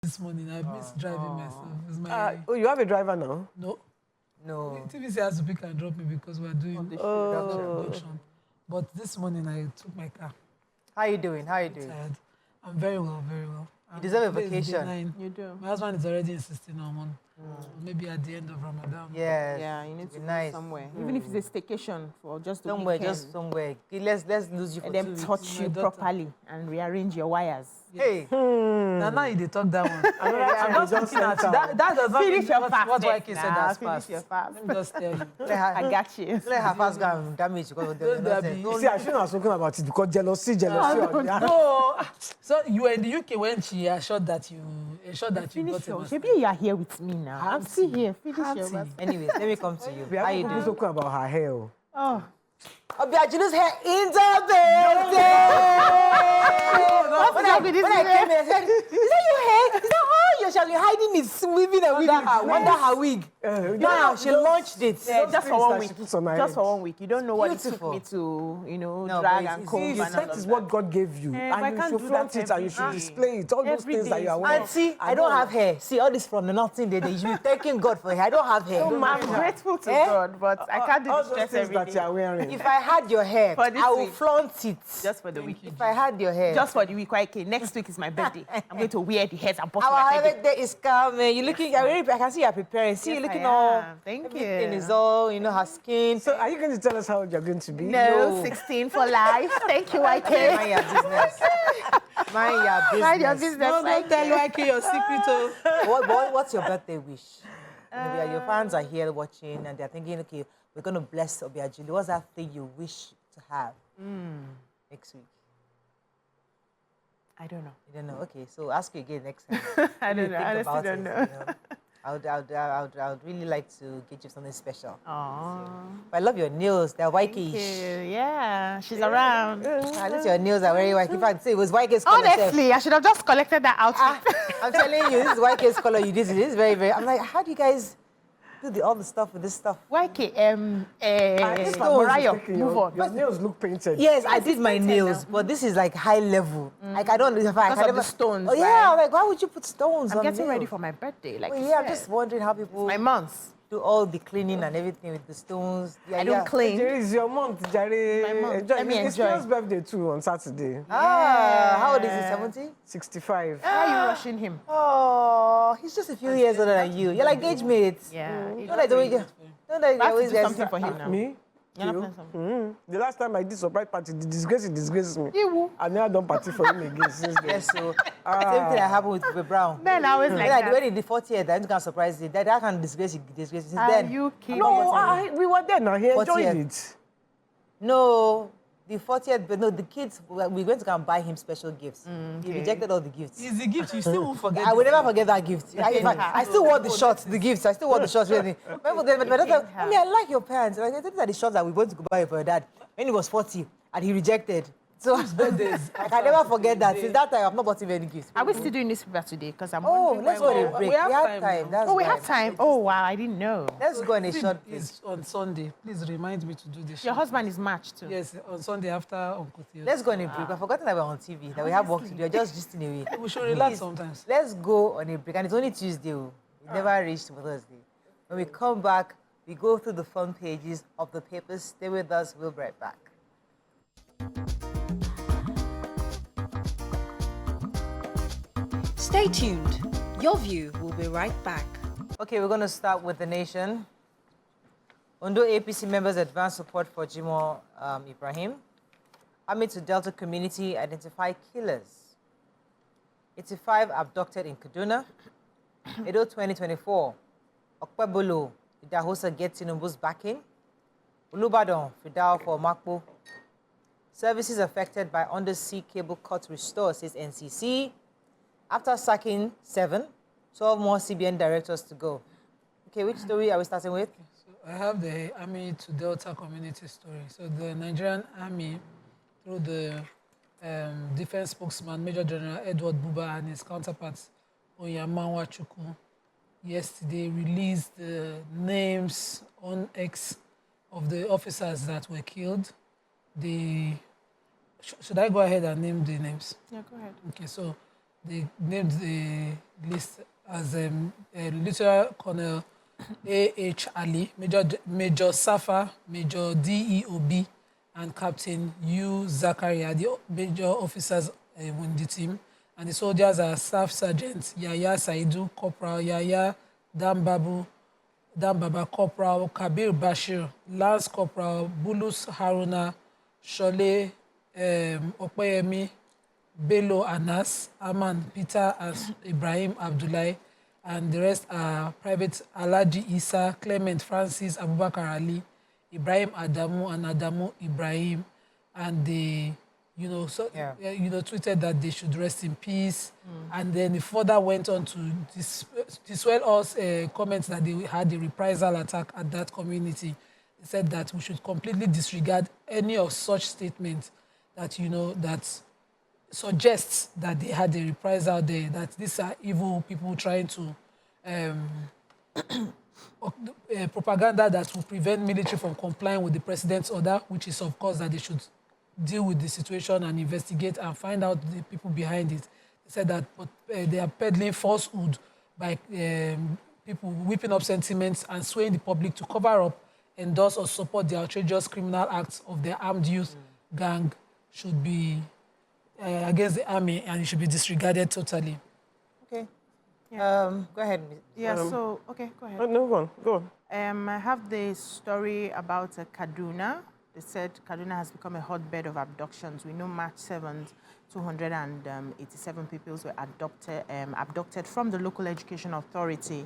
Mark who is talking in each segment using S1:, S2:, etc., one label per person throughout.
S1: This morning, I missed driving myself. It's my...
S2: Oh, you have a driver now?
S1: No.
S3: No.
S1: TVC has to pick and drop me because we're doing production. But this morning, I took my car.
S3: How you doing? How you doing?
S1: Tired. I'm very well, very well.
S3: You deserve a vacation.
S4: You do.
S1: My husband is already insisting on one. Maybe at the end of Ramadan.
S3: Yes.
S4: Yeah, you need to
S3: nice.
S4: go somewhere. Even if it's a staycation for just a
S3: somewhere,
S4: weekend.
S3: just somewhere. Let's lose you for
S4: And
S3: 2
S4: then
S3: weeks.
S4: touch you properly and rearrange your wires.
S3: Hey.
S1: Now you talk that one. I'm just looking at you. That does not
S4: Finish your fast.
S1: what YK said that's
S4: finish
S1: fast.
S4: your fast.
S1: Let me just tell you.
S4: I got you.
S3: Let her fast go and damage because of the
S2: See, I shouldn't have spoken about it because jealousy.
S1: No. So you were in the UK when she assured that you got a master.
S4: Maybe you are here with me now. I'm still here. Finish your fast.
S3: Anyways, let me come to you.
S2: We
S3: How you
S2: haven't
S3: doing?
S2: spoken about her hair.
S4: Oh.
S3: Obiajinu's hair in the building! When I came here, I said, is that your hair? Is that how you shall be hiding it, weaving and weaving under her wig? Now she launched it.
S4: Just for 1 week.
S2: Just
S4: for 1 week. You don't know what it took me to, drag and comb.
S2: That is what God gave you. And you should flaunt it and you should display it. All those things that you are wearing.
S3: Auntie, I don't have hair. See, all this from the nothing there. You should be thanking God for hair. I don't have hair.
S4: I'm grateful to God, but I can't do
S2: all
S4: the
S2: those
S4: stress
S2: things
S4: every
S2: that
S4: day.
S2: you are wearing.
S3: If I had your hair,
S4: For this
S3: I will
S4: week.
S3: flaunt it.
S4: Just for the week.
S3: If I had your hair.
S4: Just for the week, okay. Next week is my birthday. I'm going to wear the hairs and bust
S3: Our
S4: my head.
S3: birthday is coming. You're looking, I can see you're preparing. See, you're looking all.
S4: Thank
S3: Everything
S4: you.
S3: is all, her skin.
S2: So are you going to tell us how old you're going to be?
S4: No, 16 for life. Thank you,
S3: Mind
S4: YK.
S3: your business. Mind your business.
S4: Mind your business.
S1: No, don't tell YK your secret.
S3: What's your birthday wish? Your fans are here watching and they're thinking, okay, we're going to bless Obiajulu. What's that thing you wish to have next week?
S4: I don't know.
S3: You don't know? Okay, so I'll ask you again next time.
S4: I don't know.
S3: Think
S4: Honestly,
S3: about
S4: don't
S3: it,
S4: know.
S3: I would really like to get you something special.
S4: Aww.
S3: But I love your nails. They're
S4: Thank
S3: YK-ish.
S4: you. Yeah, she's around.
S3: At least your nails are very white. In fact, say it was YK's color.
S4: Honestly, I should have just collected that outfit.
S3: I'm telling you, this is YK's color. You did it. This is very, very. I'm like, how do you guys do all the stuff with this stuff?
S4: YK,
S2: Morayo,
S4: move on.
S2: Your nails look painted.
S3: Yes, I did my nails, but this is like high level. Like I don't.
S4: Because of the stones,
S3: Oh yeah,
S4: right?
S3: I'm like, why would you put stones
S4: I'm
S3: on
S4: getting
S3: nails?
S4: ready for my birthday. Like
S3: Well,
S4: you
S3: yeah, I'm
S4: said.
S3: just wondering how people
S4: My months.
S3: do all the cleaning and everything with the stones. Yeah,
S4: I don't clean.
S2: Jerry, it's your month, Jerry.
S4: My month.
S2: Enjoy.
S4: Let me
S2: It's
S4: enjoy.
S2: Phil's birthday too on Saturday.
S3: How old is he? 70?
S2: 65.
S4: Why are you rushing him?
S3: Oh, he's just a few years older than you. You're like age mates.
S4: Yeah.
S3: Don't like the way you. Don't like
S4: I
S3: the
S4: have
S3: way
S4: to do
S3: you
S4: something for him now.
S2: Me?
S4: You're not
S2: You?
S4: playing something.
S2: The last time I did surprise party, the disgrace disgraces me.
S4: You.
S2: I never done party for him again since then.
S3: Yes, so same thing that happened with Brown.
S4: Men are always like that.
S3: When he did 40th, I can't surprise you. That can disgrace you. Since
S4: Are
S3: then.
S4: you kidding?
S2: No, we were there now. He enjoyed
S3: 40th.
S2: it.
S3: No, the 40th, but no, the kids, we went to go and buy him special gifts. He rejected all the gifts.
S1: It's the gift, you still won't forget.
S3: I will never forget that gift. I still wore the shorts, the gifts. I still wore the shorts. Really. Remember, my daughter, Mommy, I like your pants. Like, these are the shorts that we went to go buy for your dad when he was 40 and he rejected. So I can never forget that. Since that time, I've not bought him any gifts.
S4: Are we still doing newspaper today? Because I'm
S3: Oh,
S4: wondering
S3: let's
S4: why
S3: go on a break. We have time. That's
S4: we
S3: why.
S4: have time. Oh, wow, I didn't know.
S3: Let's go on a short break.
S1: It's on Sunday. Please remind me to do this.
S4: Your husband is matched too.
S1: Yes, on Sunday after Uncle Theo.
S3: Let's go on a break. I've forgotten that we're on TV, that we have work to do. We're just away.
S1: We should relax sometimes.
S3: Let's go on a break. And it's only Tuesday. We never reached Thursday. When we come back, we go through the front pages of the papers. Stay with us. We'll be right back.
S5: Stay tuned. Your View will be right back.
S3: Okay, we're going to start with The Nation. Ondo APC members advance support for Jimo Ibrahim. Army to Delta community identify killers. 85 abducted in Kaduna. Edo 2024. Okpebolo, Idahosa gets Tinubu's backing. Ulubadan, Fidao for Makbo. Services affected by undersea cable cut restored, says NCC. After sacking 7, 12 more CBN directors to go. Okay, which story are we starting with?
S1: So I have the Army to Delta community story. So the Nigerian Army, through the defense spokesman, Major General Edward Buba and his counterparts, Onyemawa Chukwu, yesterday released the names on X of the officers that were killed. Should I go ahead and name the names?
S4: Yeah, go ahead.
S1: Okay, so they named the list as Lieutenant Colonel A.H. Ali, Major Safa, Major D.E.O.B., and Captain U. Zakaria, the major officers in the team. And the soldiers are Staff Sergeant Yaya Saidu, Corporal Yaya Dambaba Corporal Kabir Bashir, Lance Corporal Bulus Haruna, Shole Opeyemi, Bello Anas, Aman Peter, and Ibrahim Abdullahi, and the rest are Private Alaji Isa, Clement Francis, Abubakar Ali, Ibrahim Adamu, and Adamu Ibrahim, and they, tweeted that they should rest in peace, and then it further went on to dissuade us comments that they had a reprisal attack at that community. They said that we should completely disregard any of such statements that that suggests that they had a reprisal there, that these are evil people trying to propaganda that will prevent military from complying with the president's order, which is, of course, that they should deal with the situation and investigate and find out the people behind it. They said that they are peddling falsehood by people whipping up sentiments and swaying the public to cover up, endorse, or support the outrageous criminal acts of the armed youth gang should be against the army, and it should be disregarded totally.
S3: Okay. Go ahead, Ms.
S4: Yeah, go ahead.
S2: No, go on.
S4: I have the story about Kaduna. They said Kaduna has become a hotbed of abductions. We know March 7th, 287 people were abducted from the local education authority,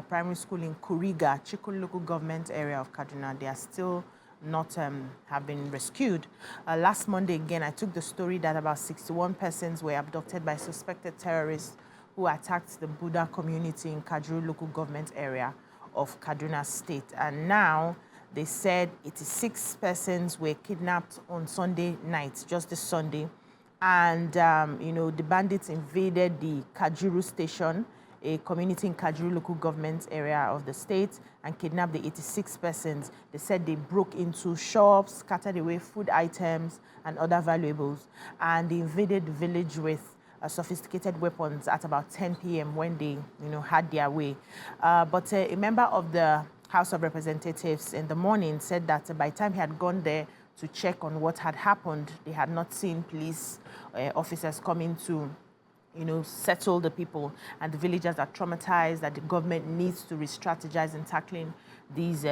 S4: primary school in Kuriga, Chikun local government area of Kaduna. They are still not have been rescued. Last Monday, again, I took the story that about 61 persons were abducted by suspected terrorists who attacked the Buddha community in Kajuru local government area of Kaduna State. And now they said 86 persons were kidnapped on Sunday night, just this Sunday. And, the bandits invaded the Kajuru station, a community in Kajuru local government area of the state, and kidnapped the 86 persons. They said they broke into shops, scattered away food items and other valuables, and they invaded the village with sophisticated weapons at about 10 p.m. when they, had their way. But a member of the House of Representatives in the morning said that by the time he had gone there to check on what had happened, they had not seen police officers coming to settle the people, and the villagers are traumatized that the government needs to re-strategize in tackling these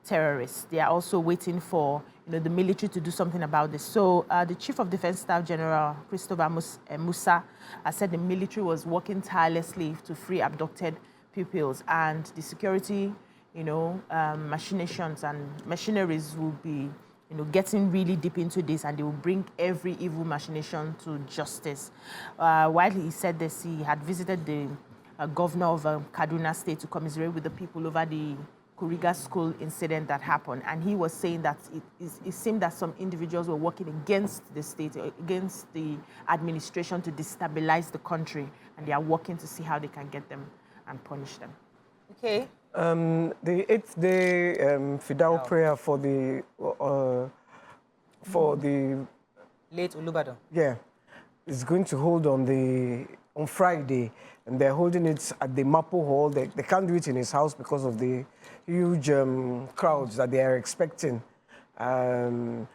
S4: terrorists. They are also waiting for the military to do something about this. So the Chief of Defense Staff General, Christopher Musa, said the military was working tirelessly to free abducted pupils, and the security machinations and machineries will be getting really deep into this, and they will bring every evil machination to justice. While he said this, he had visited the governor of Kaduna State to commiserate with the people over the Kuriga school incident that happened. And he was saying that it seemed that some individuals were working against the state, against the administration to destabilize the country, and they are working to see how they can get them and punish them.
S3: Okay.
S2: The 8th day Fidel prayer for the
S3: late Olubadan.
S2: Yeah, is going to hold on Friday, and they're holding it at the Mapo Hall. They can't do it in his house because of the huge crowds that they are expecting. They're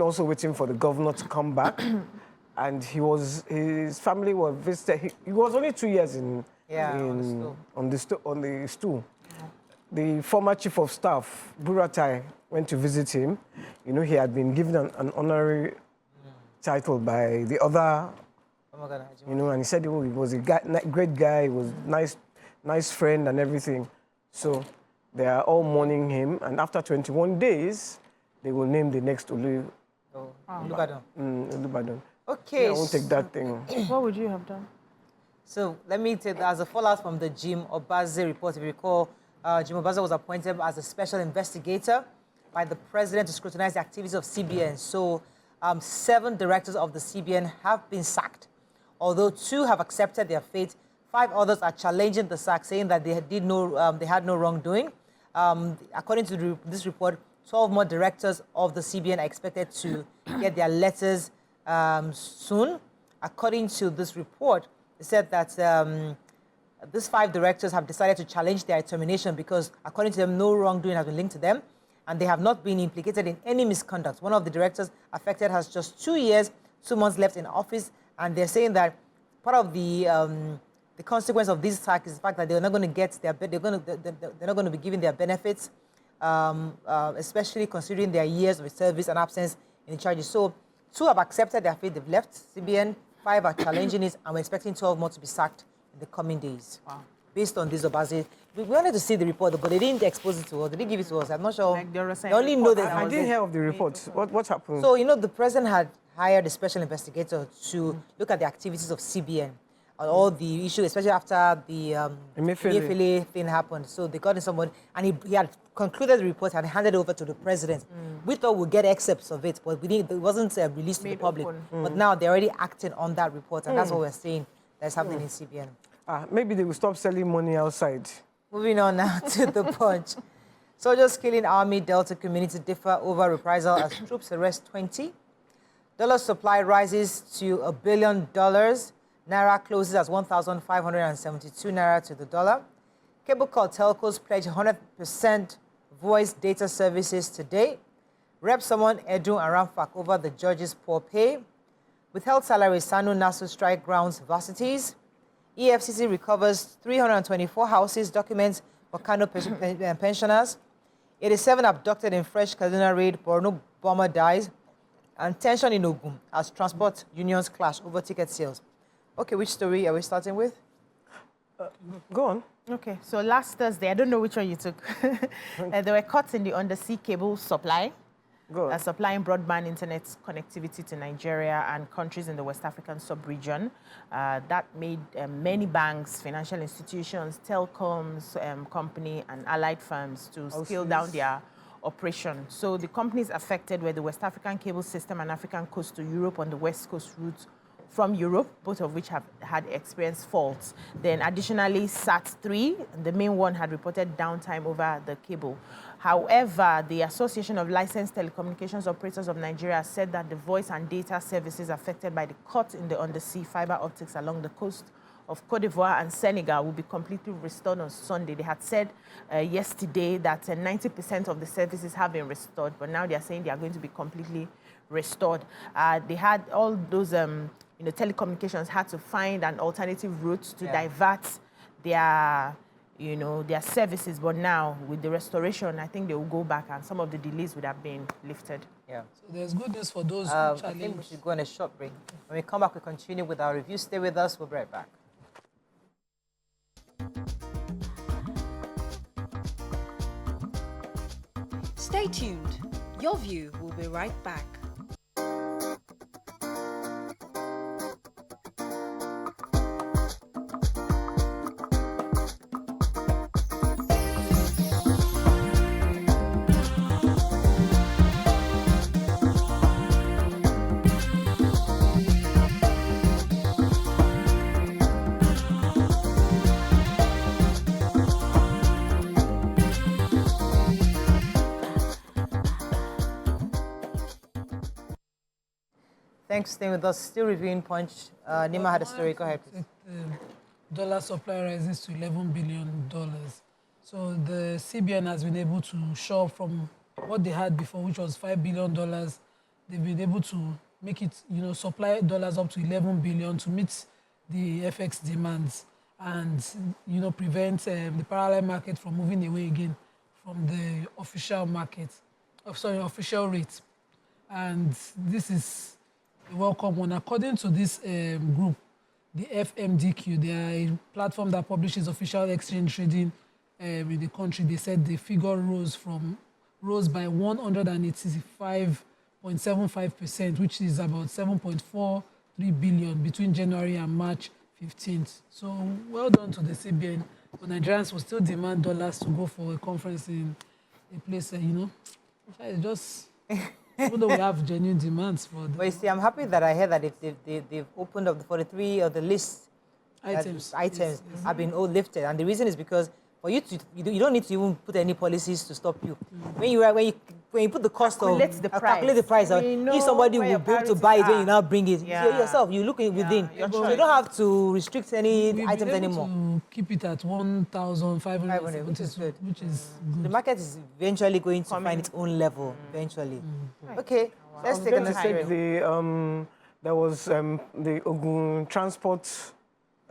S2: also waiting for the governor to come back, and his family were visited. He was only 2 years on the stool. The former chief of staff, Buratai, went to visit him. He had been given an honorary title by the other, and he said he was a great guy, he was nice friend and everything. So they are all mourning him, and after 21 days, they will name the next Olubadan. Olubadan.
S3: Okay.
S2: I won't take that thing.
S4: What would you have done?
S3: So let me take that as a fallout from the Jim Obaze report. If you recall, Jim Obaze was appointed as a special investigator by the president to scrutinize the activities of CBN. So 7 directors of the CBN have been sacked. Although 2 have accepted their fate, 5 others are challenging the sack, saying that they had no wrongdoing. According to this report, 12 more directors of the CBN are expected to get their letters soon. According to this report, They said that these 5 directors have decided to challenge their termination because, according to them, no wrongdoing has been linked to them, and they have not been implicated in any misconduct. One of the directors affected has just 2 years, 2 months left in office, and they're saying that part of the consequence of this attack is the fact that they're not going to get they're not going to be given their benefits, especially considering their years of service and absence in the charges. So 2 have accepted their fate; they've left CBN. 5 are challenging it, and we're expecting 12 more to be sacked in the coming days.
S4: Wow.
S3: Based on this, Obazi, we wanted to see the report, but they didn't expose it to us. They didn't give it to us. I'm not sure.
S4: Like
S3: they only know that
S2: I didn't hear of the report. What happened?
S3: So, the president had hired a special investigator to look at the activities of CBN and all the issues, especially after the Emefiele thing happened. So they got in someone, and he had concluded the report and handed it over to the president. We thought we'd get excerpts of it, but it wasn't released to the public. But now they're already acting on that report, and that's what we're seeing that's happening in CBN.
S2: Maybe they will stop selling money outside.
S3: Moving on now to the Punch. Soldiers killing Army Delta community differ over reprisal as troops arrest 20. Dollar supply rises to $1 billion. Naira closes as 1,572 Naira to the dollar. Cable call telcos pledge 100% voice data services today. Rep someone Edu and Ramfak over the judges' poor pay. Withheld salaries, Sanu Nasu strike grounds varsities. EFCC recovers 324 houses, documents for Kano pensioners. 87 abducted in fresh Kaduna raid, Borno bomber dies. And tension in Ogun as transport unions clash over ticket sales. Okay, which story are we starting with?
S2: Go on.
S4: Okay, so last Thursday, I don't know which one you took. There were cuts in the undersea cable supply, supplying broadband internet connectivity to Nigeria and countries in the West African sub-region. That made many banks, financial institutions, telecoms company, and allied firms to scale down their operation. So the companies affected were the West African cable system and African coast to Europe on the West Coast route from Europe, both of which have had experienced faults. Then additionally, SAT3, the main one, had reported downtime over the cable. However, the Association of Licensed Telecommunications Operators of Nigeria said that the voice and data services affected by the cut in the undersea fiber optics along the coast of Cote d'Ivoire and Senegal will be completely restored on Sunday. They had said yesterday that 90% of the services have been restored, but now they are saying they are going to be completely restored. They had all those telecommunications had to find an alternative route to divert their their services, but now with the restoration, I think they will go back and some of the delays would have been lifted.
S3: Yeah.
S1: So there's good news for those who
S3: I
S1: challenge.
S3: think we should go on a short break. When we come back, we continue with our review. Stay with us. We'll be right back.
S5: Stay tuned. Your view will be right back.
S3: Thanks for staying with us. Still reviewing Punch. Nima had a story. Go ahead, please.
S1: Dollar supply rises to $11 billion. So the CBN has been able to shore up from what they had before, which was $5 billion. They've been able to make it, supply dollars up to $11 billion to meet the FX demands and, prevent the parallel market from moving away again from the official market, official rate. And this is a welcome one. According to this group, the FMDQ, they are a platform that publishes official exchange trading in the country. They said the figure rose by 185.75%, which is about 7.43 billion between January and March 15th. So well done to the CBN. But Nigerians will still demand dollars to go for a conference in a place, it's just, even though we have genuine demands for them.
S3: But you see, I'm happy that I heard that they've opened up the 43 of the list
S1: Items
S3: have been all lifted. And the reason is because for you to, you don't need to even put any policies to stop you. When you when you put the cost
S4: Calculate
S3: of
S4: the
S3: calculate the
S4: price.
S3: price,
S4: We know
S3: if somebody
S4: where
S3: will
S4: your
S3: be able to
S4: priorities
S3: buy it when
S4: are.
S3: you now bring it,
S4: Yeah.
S3: you yourself, you look within.
S4: your
S3: So
S4: choice.
S3: you don't have to restrict any
S1: We've
S3: items
S1: been able
S3: anymore.
S1: to keep it at
S3: 500, which is
S1: 1,572,
S3: good.
S1: which is
S3: The
S1: good.
S3: market is eventually going to
S4: Coming.
S3: find its own level, eventually.
S4: Right.
S3: Okay,
S2: I
S3: let's
S2: was
S3: take
S2: going to
S3: another
S2: say
S3: story.
S2: there was the Ogun Transport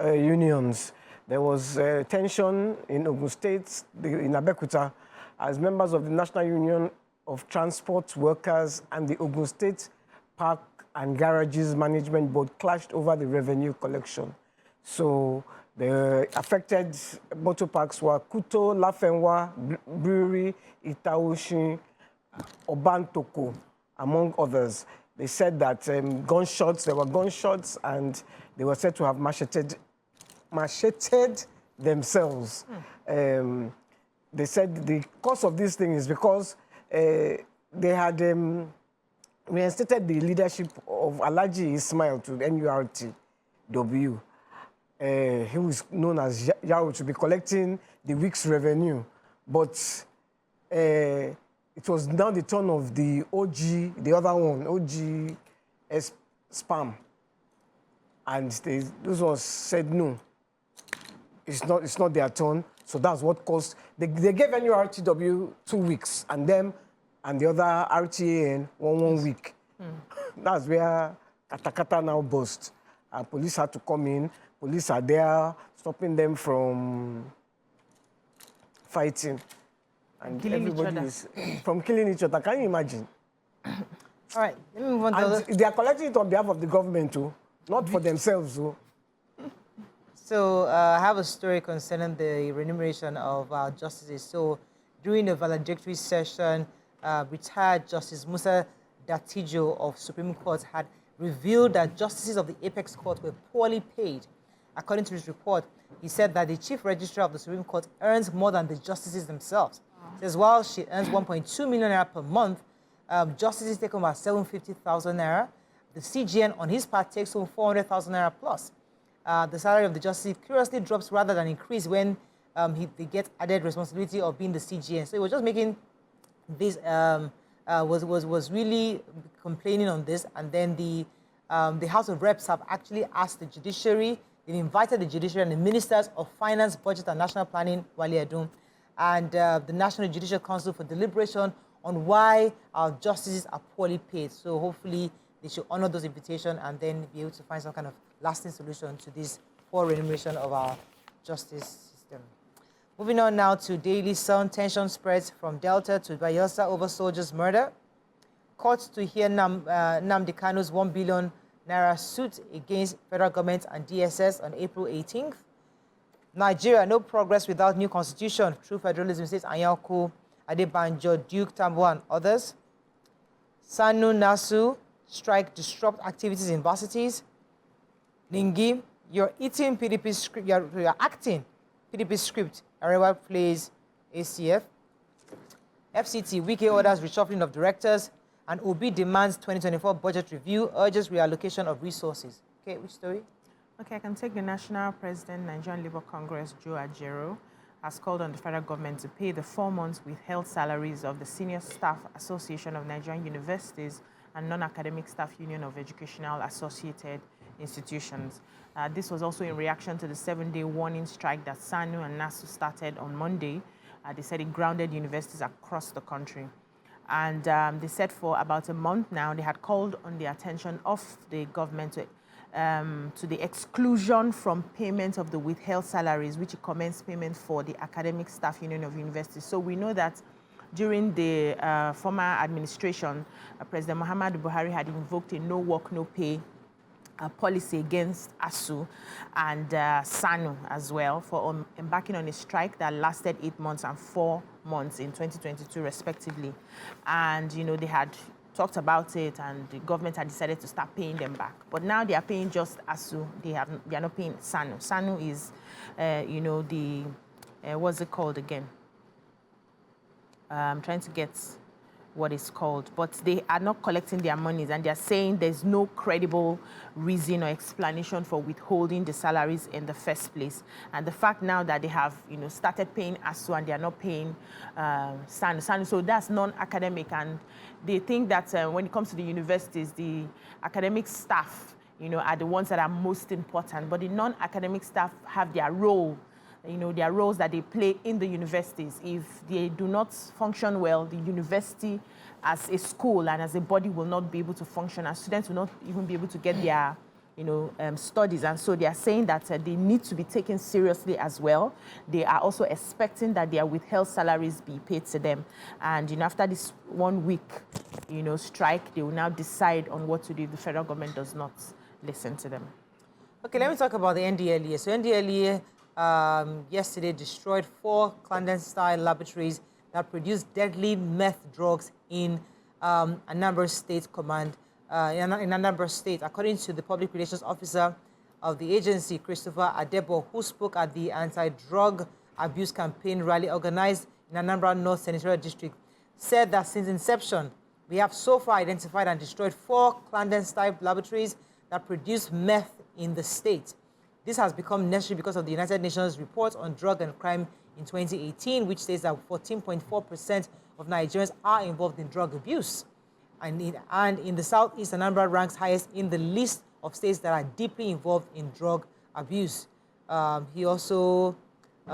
S2: Unions. There was tension in Ogun State, in Abeokuta, as members of the National Union of Transport Workers and the Ogun State Park and Garages Management Board clashed over the revenue collection. So the affected motor parks were Kuto, Lafenwa, Brewery, Itaoshin, Obantoko, among others. They said that there were gunshots, and they were said to have macheted themselves. They said the cause of this thing is because they had reinstated the leadership of Alhaji Ismail to NURTW. He was known as Yaro to be collecting the week's revenue, but it was now the turn of the OG, the other one, OG Spam. And those ones said no, it's not their turn. So that's what caused, they gave NURTW 2 weeks, and them and the other RTAN one week. That's where Katakata now burst. Police had to come in. Police are there stopping them from fighting. And
S4: Killing each
S2: everybody
S4: other.
S2: is from killing each other. Can you imagine?
S3: All right, let me move on to
S2: And
S3: other.
S2: they are collecting it on behalf of the government too, not for themselves. So.
S3: So I have a story concerning the remuneration of our justices. So during a valedictory session, retired Justice Musa Datijo of Supreme Court had revealed that justices of the Apex Court were poorly paid. According to his report, he said that the Chief Registrar of the Supreme Court earns more than the justices themselves. He says while she earns 1.2 million naira per month, justices take home about 750,000 naira. The CGN, on his part, takes home 400,000 naira plus. The salary of the justice curiously drops rather than increase when they get added responsibility of being the CGN. So he was just making this, was really complaining on this. And then the House of Reps have actually asked the judiciary, they've invited the judiciary and the ministers of Finance, Budget and National Planning, Wale Edun, and the National Judicial Council for deliberation on why our justices are poorly paid. So hopefully they should honor those invitations and then be able to find some kind of lasting solution to this poor remuneration of our justice system. Moving on now to Daily Sun. Tension spreads from Delta to Bayelsa over soldiers' murder. Court to hear Nnamdi Kanu's 1 billion naira suit against federal government and DSS on April 18th. Nigeria, no progress without new constitution. True federalism, says Anyanku, Adebanjo, Duke, Tambo, and others. Sanu Nasu, strike disrupt activities in varsities. Ningi, you're eating PDP script, you're acting PDP script. Arewa plays ACF. FCT, Wike orders reshuffling of directors. And Obi demands 2024 budget review, urges reallocation of resources. Okay, which story?
S4: Okay, I can take the National President, Nigerian Labour Congress, Joe Ajero, has called on the federal government to pay the 4 months withheld salaries of the Senior Staff Association of Nigerian Universities and Non-Academic Staff Union of Educational Associated Institutions. This was also in reaction to the 7-day warning strike that SANU and NASU started on Monday. They said it grounded universities across the country. And they said for about a month now, they had called on the attention of the government to the exclusion from payment of the withheld salaries, which commenced payment for the Academic Staff Union of Universities. So we know that during the former administration, President Muhammadu Buhari had invoked a no work, no pay policy against ASU and SANU as well for embarking on a strike that lasted 8 months and 4 months in 2022 respectively. And, you know, they had talked about it and the government had decided to start paying them back. But now they are paying just ASU. They are not paying SANU. SANU is, you know, what's it called again? I'm trying to get what is called, but they are not collecting their monies, and they're saying there's no credible reason or explanation for withholding the salaries in the first place. And the fact now that they have, started paying ASU and they are not paying SANU, so that's non-academic, and they think that when it comes to the universities, the academic staff, are the ones that are most important, but the non-academic staff have their role, their roles that they play in the universities. If they do not function well, the university as a school and as a body will not be able to function, and students will not even be able to get their studies. And so they are saying that they need to be taken seriously as well. They are also expecting that their withheld salaries be paid to them. And after this 1 week strike, they will now decide on what to do if the federal government does not listen to them.
S3: Okay, let me talk about the NDLEA. So NDLEA yesterday destroyed 4 clandestine laboratories that produce deadly meth drugs in Anambra State Command. In Anambra State, according to the public relations officer of the agency, Christopher Adebo, who spoke at the anti-drug abuse campaign rally organized in Anambra North Senatorial District, said that since inception, we have so far identified and destroyed 4 clandestine laboratories that produce meth in the state. This has become necessary because of the United Nations report on drug and crime in 2018, which says that 14.4% of Nigerians are involved in drug abuse. And in the Southeast, Anambra ranks highest in the list of states that are deeply involved in drug abuse. He also,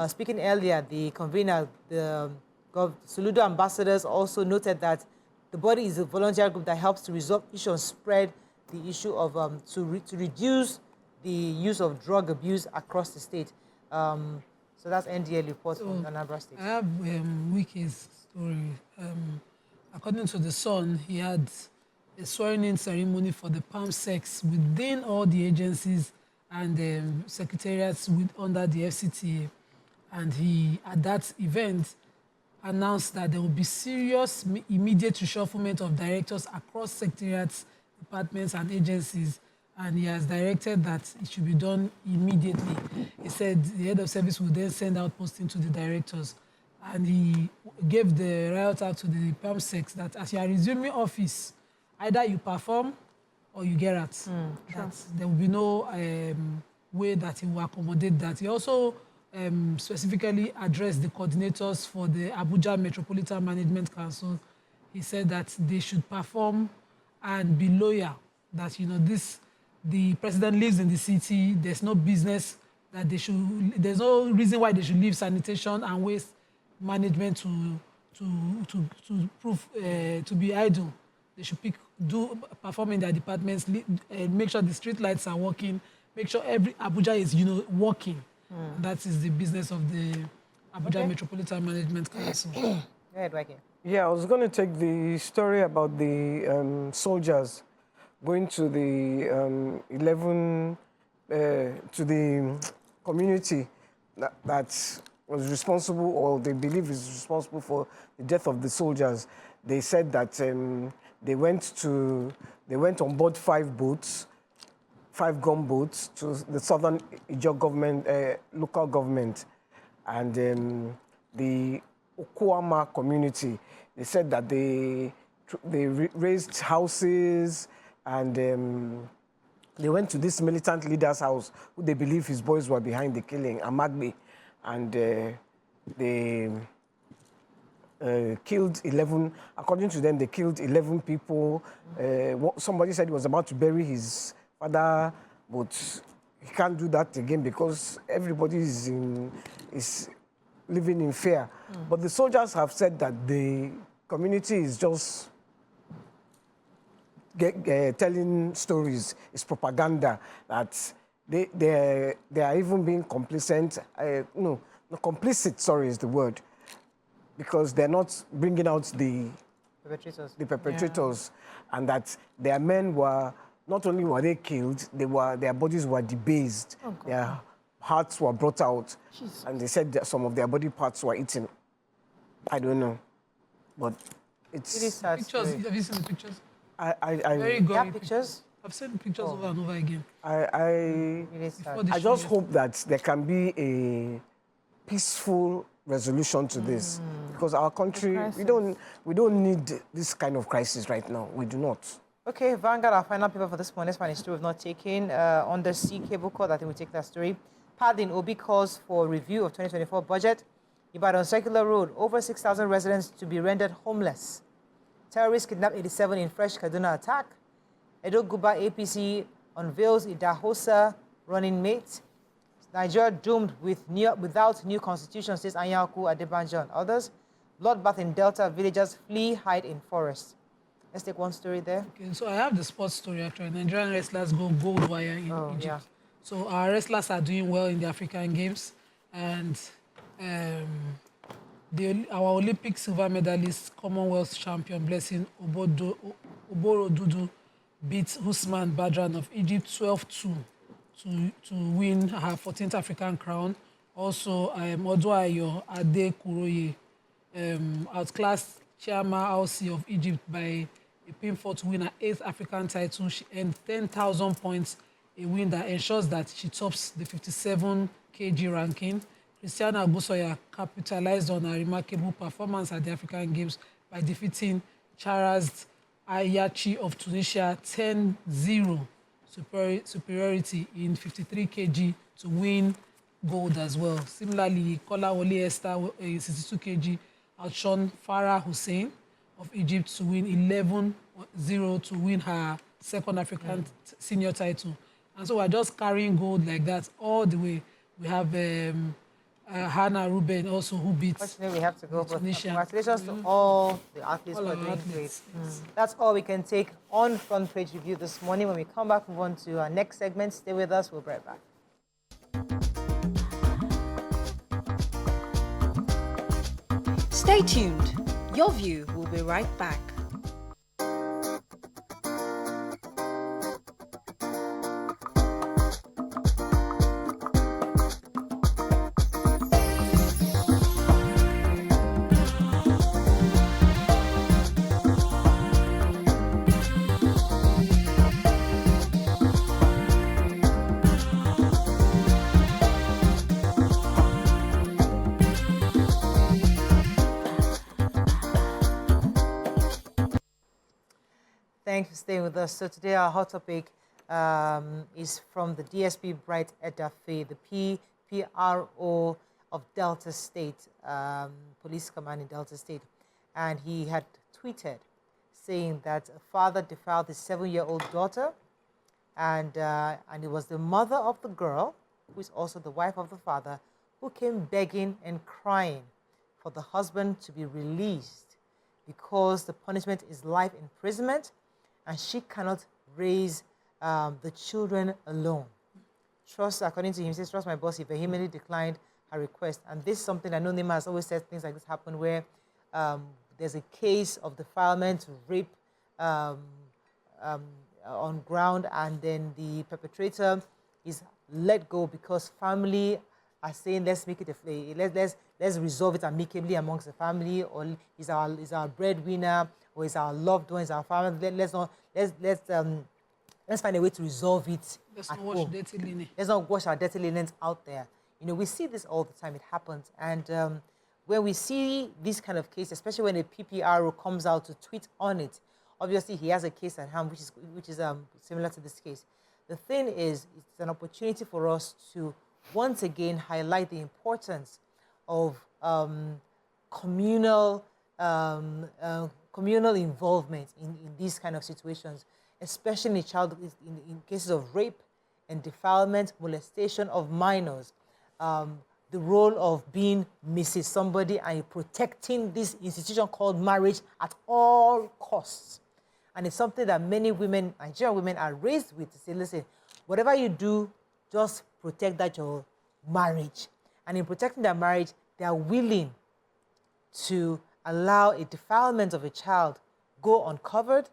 S3: speaking earlier, the convener, the Soludo ambassadors also noted that the body is a volunteer group that helps to resolve issues and spread the issue of, to reduce the use of drug abuse across the state. So that's NDA report from Anambra State.
S1: I have Wiki's story. According to The Sun, he had a swearing-in ceremony for the palm sex within all the agencies and secretariats under the FCTA. And he, at that event, announced that there will be serious immediate reshufflement of directors across secretariats, departments, and agencies. And he has directed that it should be done immediately. He said the head of service will then send out posting to the directors. And he gave the riot act to the PAMSEC that as you are resuming office, either you perform or you get out. That there will be no way that he will accommodate that. He also specifically addressed the coordinators for the Abuja Metropolitan Management Council. He said that they should perform and be loyal, that the president lives in the city, there's no business that they should, there's no reason why they should leave sanitation and waste management to be idle. They should perform in their departments, make sure the street lights are working, make sure every Abuja is working. That is the business of the Abuja Metropolitan Management Council.
S3: Go ahead, Waki.
S2: Yeah, I was going to take the story about the soldiers going to the 11 to the community that was responsible, or they believe is responsible for the death of the soldiers. They said that they went on board 5 boats, 5 gunboats to the southern Ijaw government, local government, and the Okwama community. They said that they raised houses, and they went to this militant leader's house, who they believe his boys were behind the killing, Amagbe, and they killed 11. According to them, they killed 11 people. Somebody said he was about to bury his father, but he can't do that again because everybody is living in fear. But the soldiers have said that the community is just telling stories. It's propaganda, that they are even being complicit. No, complicit, sorry, is the word, because they're not bringing out the perpetrators, and that their men were, not only were they killed, their bodies were debased. Their hearts were brought out. Jesus. And they said that some of their body parts were eaten. I don't know, but it's...
S3: It is sad.
S1: Pictures, have you seen the pictures?
S3: Very good. Yeah, pictures?
S1: I've seen pictures over and over again.
S2: I just hope that there can be a peaceful resolution to this, because because our country, we don't need this kind of crisis right now. We do not.
S3: Okay, Vanguard, our final paper for this morning. This one is story we've not taken. Undersea cable cord, I think we take that story. Pardon, Obi calls for review of 2024 budget. Ibadan Circular Road, over 6,000 residents to be rendered homeless. Terrorists kidnap 87 in fresh Kaduna attack. Edo Guba APC unveils Idahosa running mate. Nigeria doomed without new constitution, says Anyaku Adebanjo and others. Bloodbath in Delta, villagers flee, hide in forest. Let's take one story there.
S1: Okay, so I have the sports story actually. Nigerian wrestlers go gold wire in Egypt.
S3: Yeah.
S1: So our wrestlers are doing well in the African Games, and our Olympic silver medalist, Commonwealth champion Blessing Oborodudu beat Usman Badran of Egypt 12-2 to win her 14th African crown. Also, Oduayo Ade Kuroye outclassed Chiama Aussie of Egypt by a pinfall to win her 8th African title. She earned 10,000 points, a win that ensures that she tops the 57 kg ranking. Christiana Agusoya capitalized on her remarkable performance at the African Games by defeating Charaz Ayachi of Tunisia 10-0 superiority in 53 kg to win gold as well. Similarly, Kolawole Esther in 62 kg outshone Farah Hussein of Egypt to win 11-0 to win her second African senior title. And so we're just carrying gold like that all the way. We have Hannah Ruben also, who beat
S3: Unfortunately, we have to go, but
S1: Tunisia.
S3: congratulations to all the athletes
S1: All
S3: who are
S1: our
S3: doing
S1: athletes,
S3: great.
S1: yes.
S3: That's all we can take on Front Page Review this morning. When we come back, move on to our next segment. Stay with us. We'll be right back.
S5: Stay tuned. Your view will be right back.
S3: Thanks for staying with us. So today our hot topic is from the DSP Bright Edafe, the PPRO of Delta State, Police Command in Delta State. And he had tweeted saying that a father defiled his 7-year-old daughter, and it was the mother of the girl, who is also the wife of the father, who came begging and crying for the husband to be released because the punishment is life imprisonment and she cannot raise the children alone. Trust, according to him, he says, trust my boss, he vehemently declined her request. And this is something I know Nima has always said things like this happen where there's a case of defilement, rape on ground, and then the perpetrator is let go because family are saying, let's make it let's resolve it amicably amongst the family, or is our breadwinner, or is our loved one, is our family. Let's find a way to resolve it.
S1: Let's not wash dirty linen.
S3: Let's not wash our dirty linens out there. You know, we see this all the time. It happens, and when we see this kind of case, especially when a PPRO comes out to tweet on it, obviously he has a case at hand which is similar to this case. The thing is, it's an opportunity for us to once again highlight the importance of communal involvement in these kind of situations, especially in cases of rape and defilement, molestation of minors. The role of being Mrs. Somebody and protecting this institution called marriage at all costs. And it's something that many women, Nigerian women, are raised with to say, listen, whatever you do, just protect that your marriage. And in protecting their marriage, they are willing to allow a defilement of a child go uncovered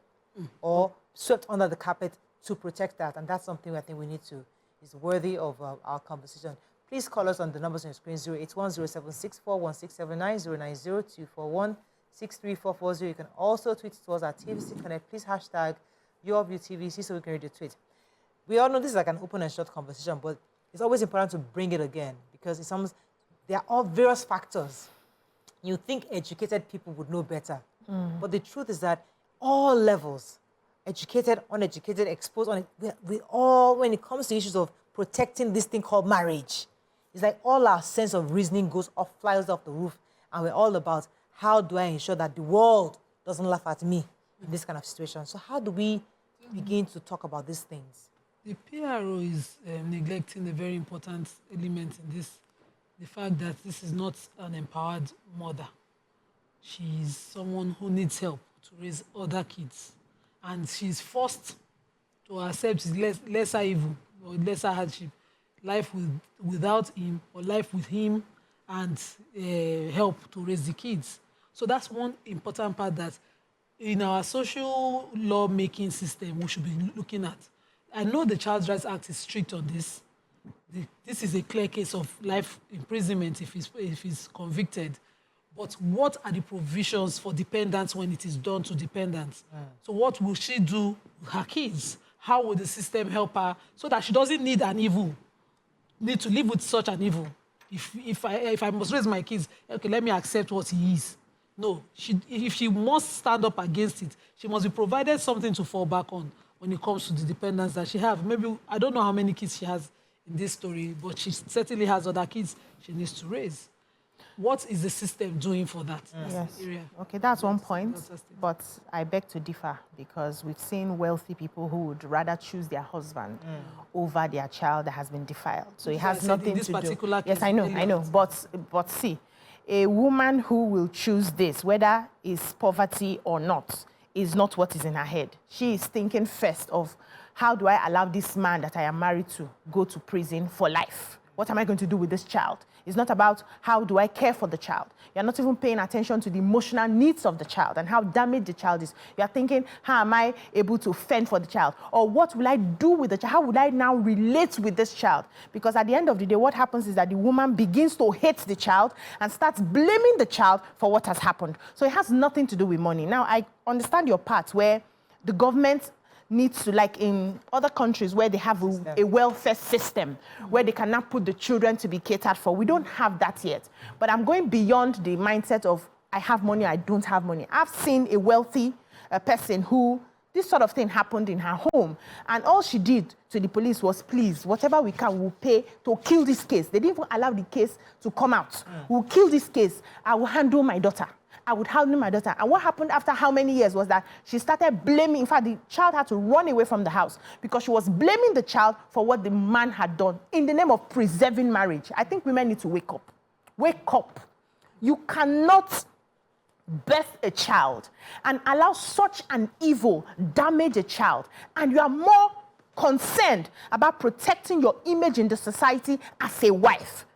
S3: or swept under the carpet to protect that. And that's something I think we need to, is worthy of our conversation. Please call us on the numbers on your screen, 08107641679, 0902241-63440. You can also tweet to us at TVC Connect. Please hashtag YourViewTVC so we can read your tweet. We all know this is like an open and short conversation, but it's always important to bring it again because there are all various factors You think educated people would know better. But the truth is that all levels, educated, uneducated, exposed, we all, when it comes to issues of protecting this thing called marriage, it's like all our sense of reasoning flies off the roof, and we're all about how do I ensure that the world doesn't laugh at me in this kind of situation. So how do we begin to talk about these things?
S1: The PRO is neglecting a very important element in this, the fact that this is not an empowered mother. She's someone who needs help to raise other kids. And she's forced to accept lesser evil or lesser hardship, life without him or life with him, and help to raise the kids. So that's one important part that in our social law making system we should be looking at. I know the Child Rights Act is strict on this. This is a clear case of life imprisonment if he's convicted. But what are the provisions for dependents when it is done to dependents? So what will she do with her kids? How will the system help her so that she doesn't need to live with such an evil? If I must raise my kids, okay, let me accept what he is. No, if she must stand up against it, she must be provided something to fall back on when it comes to the dependents that she has. Maybe, I don't know how many kids she has in this story, but she certainly has other kids she needs to raise. What is the system doing for that area?
S4: Okay, that's one point, but I beg to differ because we've seen wealthy people who would rather choose their husband over their child that has been defiled. So it has nothing to do. Yes, I know. But see, a woman who will choose this, whether it's poverty or not, is not what is in her head. She is thinking first of how do I allow this man that I am married to go to prison for life? What am I going to do with this child? It's not about how do I care for the child. You're not even paying attention to the emotional needs of the child and how damaged the child is. You're thinking, how am I able to fend for the child? Or what will I do with the child? How would I now relate with this child? Because at the end of the day, what happens is that the woman begins to hate the child and starts blaming the child for what has happened. So it has nothing to do with money. Now, I understand your part where the government needs to, like in other countries where they have a welfare system, where they cannot put the children to be catered for. We don't have that yet. But I'm going beyond the mindset of I have money, I don't have money. I've seen a wealthy person who this sort of thing happened in her home. And all she did to the police was, please, whatever we can, we'll pay to kill this case. They didn't even allow the case to come out. We'll kill this case. I will handle my daughter. I would handle my daughter. And what happened after how many years was that she started blaming, in fact, the child had to run away from the house because she was blaming the child for what the man had done in the name of preserving marriage. I think women need to wake up. Wake up. You cannot birth a child and allow such an evil damage a child. And you are more concerned about protecting your image in the society as a wife.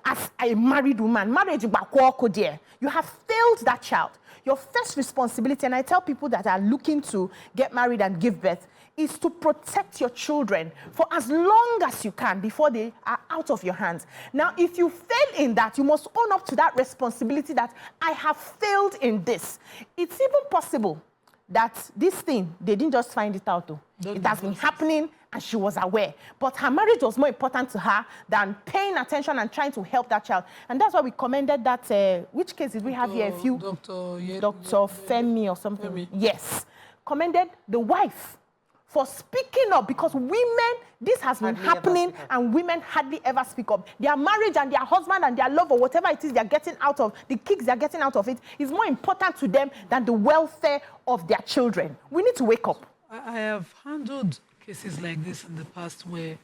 S4: As a married woman, marriage, you have failed that child. Your first responsibility, and I tell people that are looking to get married and give birth, is to protect your children for as long as you can before they are out of your hands. Now, if you fail in that, you must own up to that responsibility that I have failed in this. It's even possible that this thing, they didn't just find it out, though. It has been happening, and she was aware. But her marriage was more important to her than paying attention and trying to help that child. And that's why we commended that, which case did we have here? A few? Dr. Femi or something. Femi. Yes. Commended the wife for speaking up, because women, this has been happening, and women hardly ever speak up. Their marriage and their husband and their love or whatever it is they're getting out of, the kicks they're getting out of it, is more important to them than the welfare of their children. We need to wake up.
S1: I have handled cases like this in the past where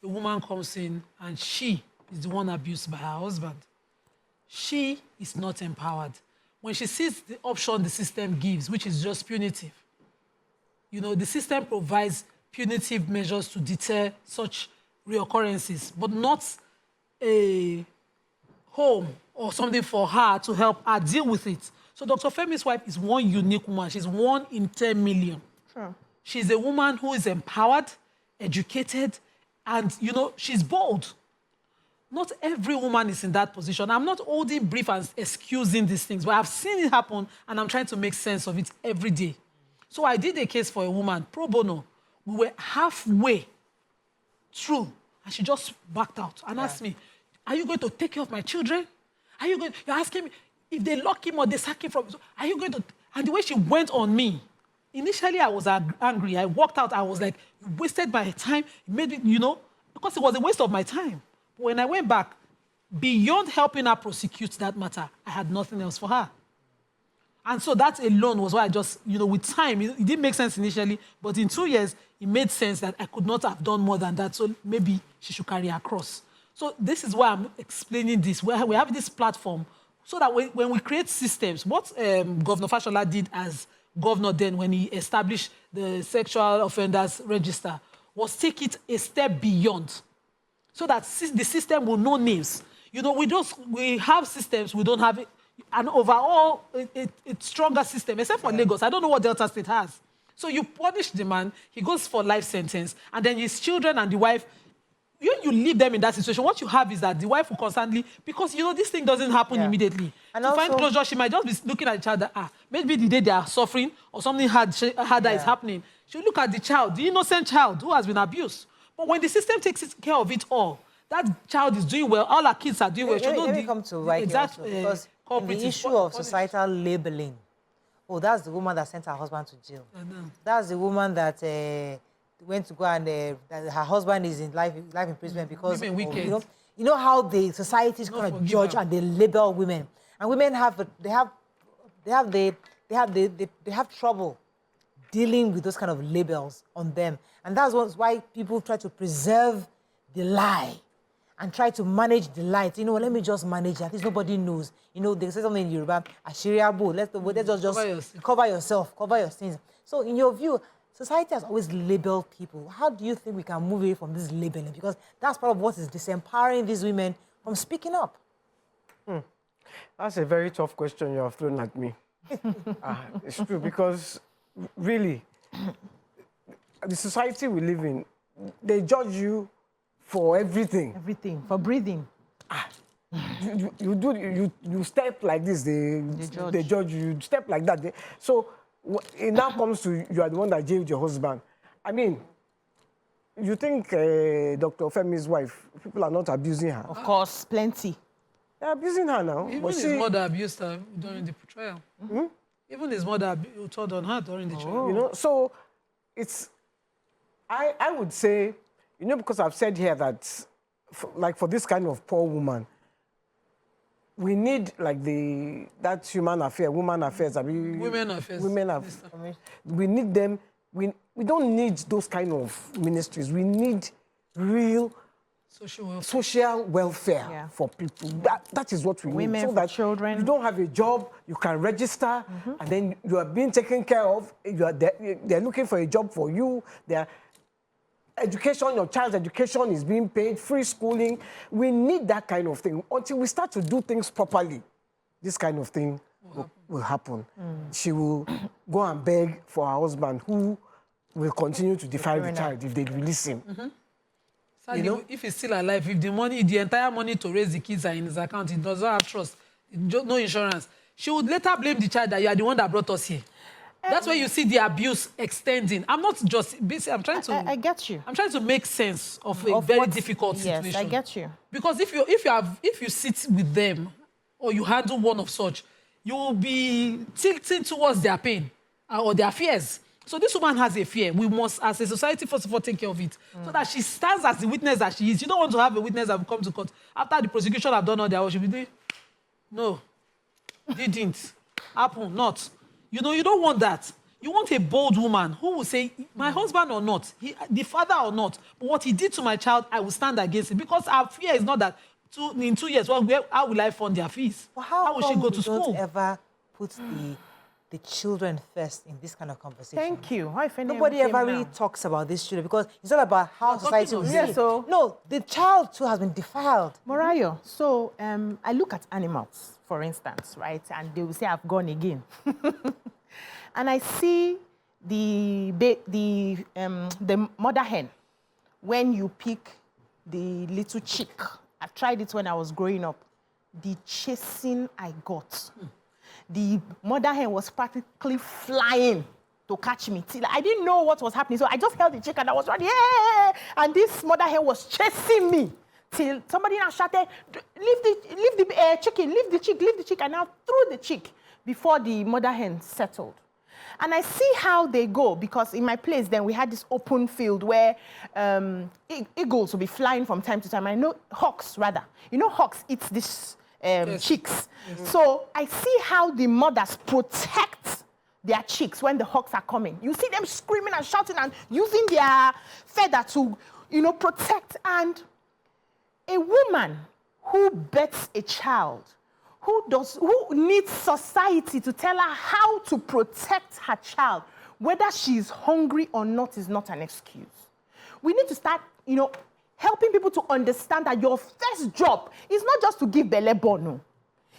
S1: a woman comes in and she is the one abused by her husband. She is not empowered. When she sees the option the system gives, which is just punitive, you know, the system provides punitive measures to deter such reoccurrences, but not a home or something for her to help her deal with it. So Dr. Femi's wife is one unique woman. She's 1 in 10 million.
S4: Sure.
S1: She's a woman who is empowered, educated, and, you know, she's bold. Not every woman is in that position. I'm not holding brief and excusing these things, but I've seen it happen, and I'm trying to make sense of it every day. So I did a case for a woman, pro bono. We were halfway through, and she just backed out and asked me, are you going to take care of my children? You're asking me, if they lock him or they sack him from, so are you going to? And the way she went on me, initially I was angry. I walked out. I was like, you wasted my time. You made me, because it was a waste of my time. But when I went back, beyond helping her prosecute that matter, I had nothing else for her. And so that alone was why I just, with time, it didn't make sense initially, but in 2 years, it made sense that I could not have done more than that. So maybe she should carry her cross. So this is why I'm explaining this. We have this platform so that when we create systems, what Governor Fashola did as governor then when he established the sexual offenders register was take it a step beyond so that the system will know names. We have systems, we don't have an overall a stronger system, except for Lagos. I don't know what Delta State has. So you punish the man, he goes for life sentence, and then his children and the wife, you leave them in that situation. What you have is that the wife will constantly, because this thing doesn't happen immediately. And to find closure, she might just be looking at the child that, maybe the day they are suffering or something harder is happening. She'll look at the child, the innocent child who has been abused. But when the system takes care of it all, that child is doing well, all our kids are doing well.
S3: Let me come to because in the issue of societal labeling, that's the woman that sent her husband to jail. That's the woman that went to go and that her husband is in life imprisonment because how the societies kind of judge and they label women, and women have trouble dealing with those kind of labels on them, and that's why people try to preserve the lie and try to manage the light. Let me just manage that. At least nobody knows. They say something in Yoruba, Ashiriabu, let's just cover yourself, cover your sins. So in your view, society has always labeled people. How do you think we can move away from this labeling? Because that's part of what is disempowering these women from speaking up.
S2: That's a very tough question you have thrown at me. It's true, because really, the society we live in, they judge you for everything.
S4: Everything, for breathing.
S2: You step like this, they judge you. You step like that. So it now comes to you are the one that jailed your husband. I mean, you think Dr. Femi's wife, people are not abusing her?
S4: Of course, plenty.
S2: They're abusing her now.
S1: Even his mother abused her during the trial. Even his mother told on her during the trial.
S2: So it's, I would say, because I've said here that, for this kind of poor woman, we need that women affairs. We need them. We don't need those kind of ministries. We need real social welfare for people. That is what we need.
S4: Women,
S2: so that
S4: children.
S2: You don't have a job, you can register, and then you are being taken care of. They're looking for a job for you. Education, your child's education is being paid, free schooling. We need that kind of thing. Until we start to do things properly, this kind of thing will happen. She will go and beg for her husband, who will continue to defy the child if they release him.
S1: If he's still alive, if the entire money to raise the kids are in his account, he doesn't have trust, no insurance, she would later blame the child that you are the one that brought us here. That's where you see the abuse extending. I'm not just busy. I'm trying to.
S4: I get you.
S1: I'm trying to make sense of a very difficult situation.
S4: Yes, I get you.
S1: Because if you sit with them or you handle one of such, you will be tilting towards their pain or their fears. So this woman has a fear. We must, as a society, first of all, take care of it, so that she stands as the witness that she is. You don't want to have a witness that will come to court after the prosecution have done all their work. She'll be doing, no, didn't happen, not. You don't want that. You want a bold woman who will say, my husband or not, the father or not, but what he did to my child, I will stand against it. Because our fear is not that in 2 years, how will I fund their fees?
S3: Well,
S1: how will she go to school?
S3: Don't ever put the children first in this kind of conversation.
S4: Thank you.
S3: Nobody ever really talks about this children, because it's all about how society will see it. No, the child too has been defiled.
S4: Morayo, so I look at animals, for instance, right? And they will say, I've gone again. And I see the mother hen, when you pick the little chick. I've tried it when I was growing up. The chasing I got. The mother hen was practically flying to catch me. I didn't know what was happening, so I just held the chick and I was running, yeah! And this mother hen was chasing me till somebody now shouted, leave the chicken, leave the chick, and now threw the chick before the mother hen settled. And I see how they go, because in my place then we had this open field where eagles will be flying from time to time. I know hawks rather. You know hawks eat these chicks. So I see how the mothers protect their chicks when the hawks are coming. You see them screaming and shouting and using their feather to, protect. And a woman who births a child, who needs society to tell her how to protect her child, whether she's hungry or not, is not an excuse. We need to start, helping people to understand that your first job is not just to give belle born. No.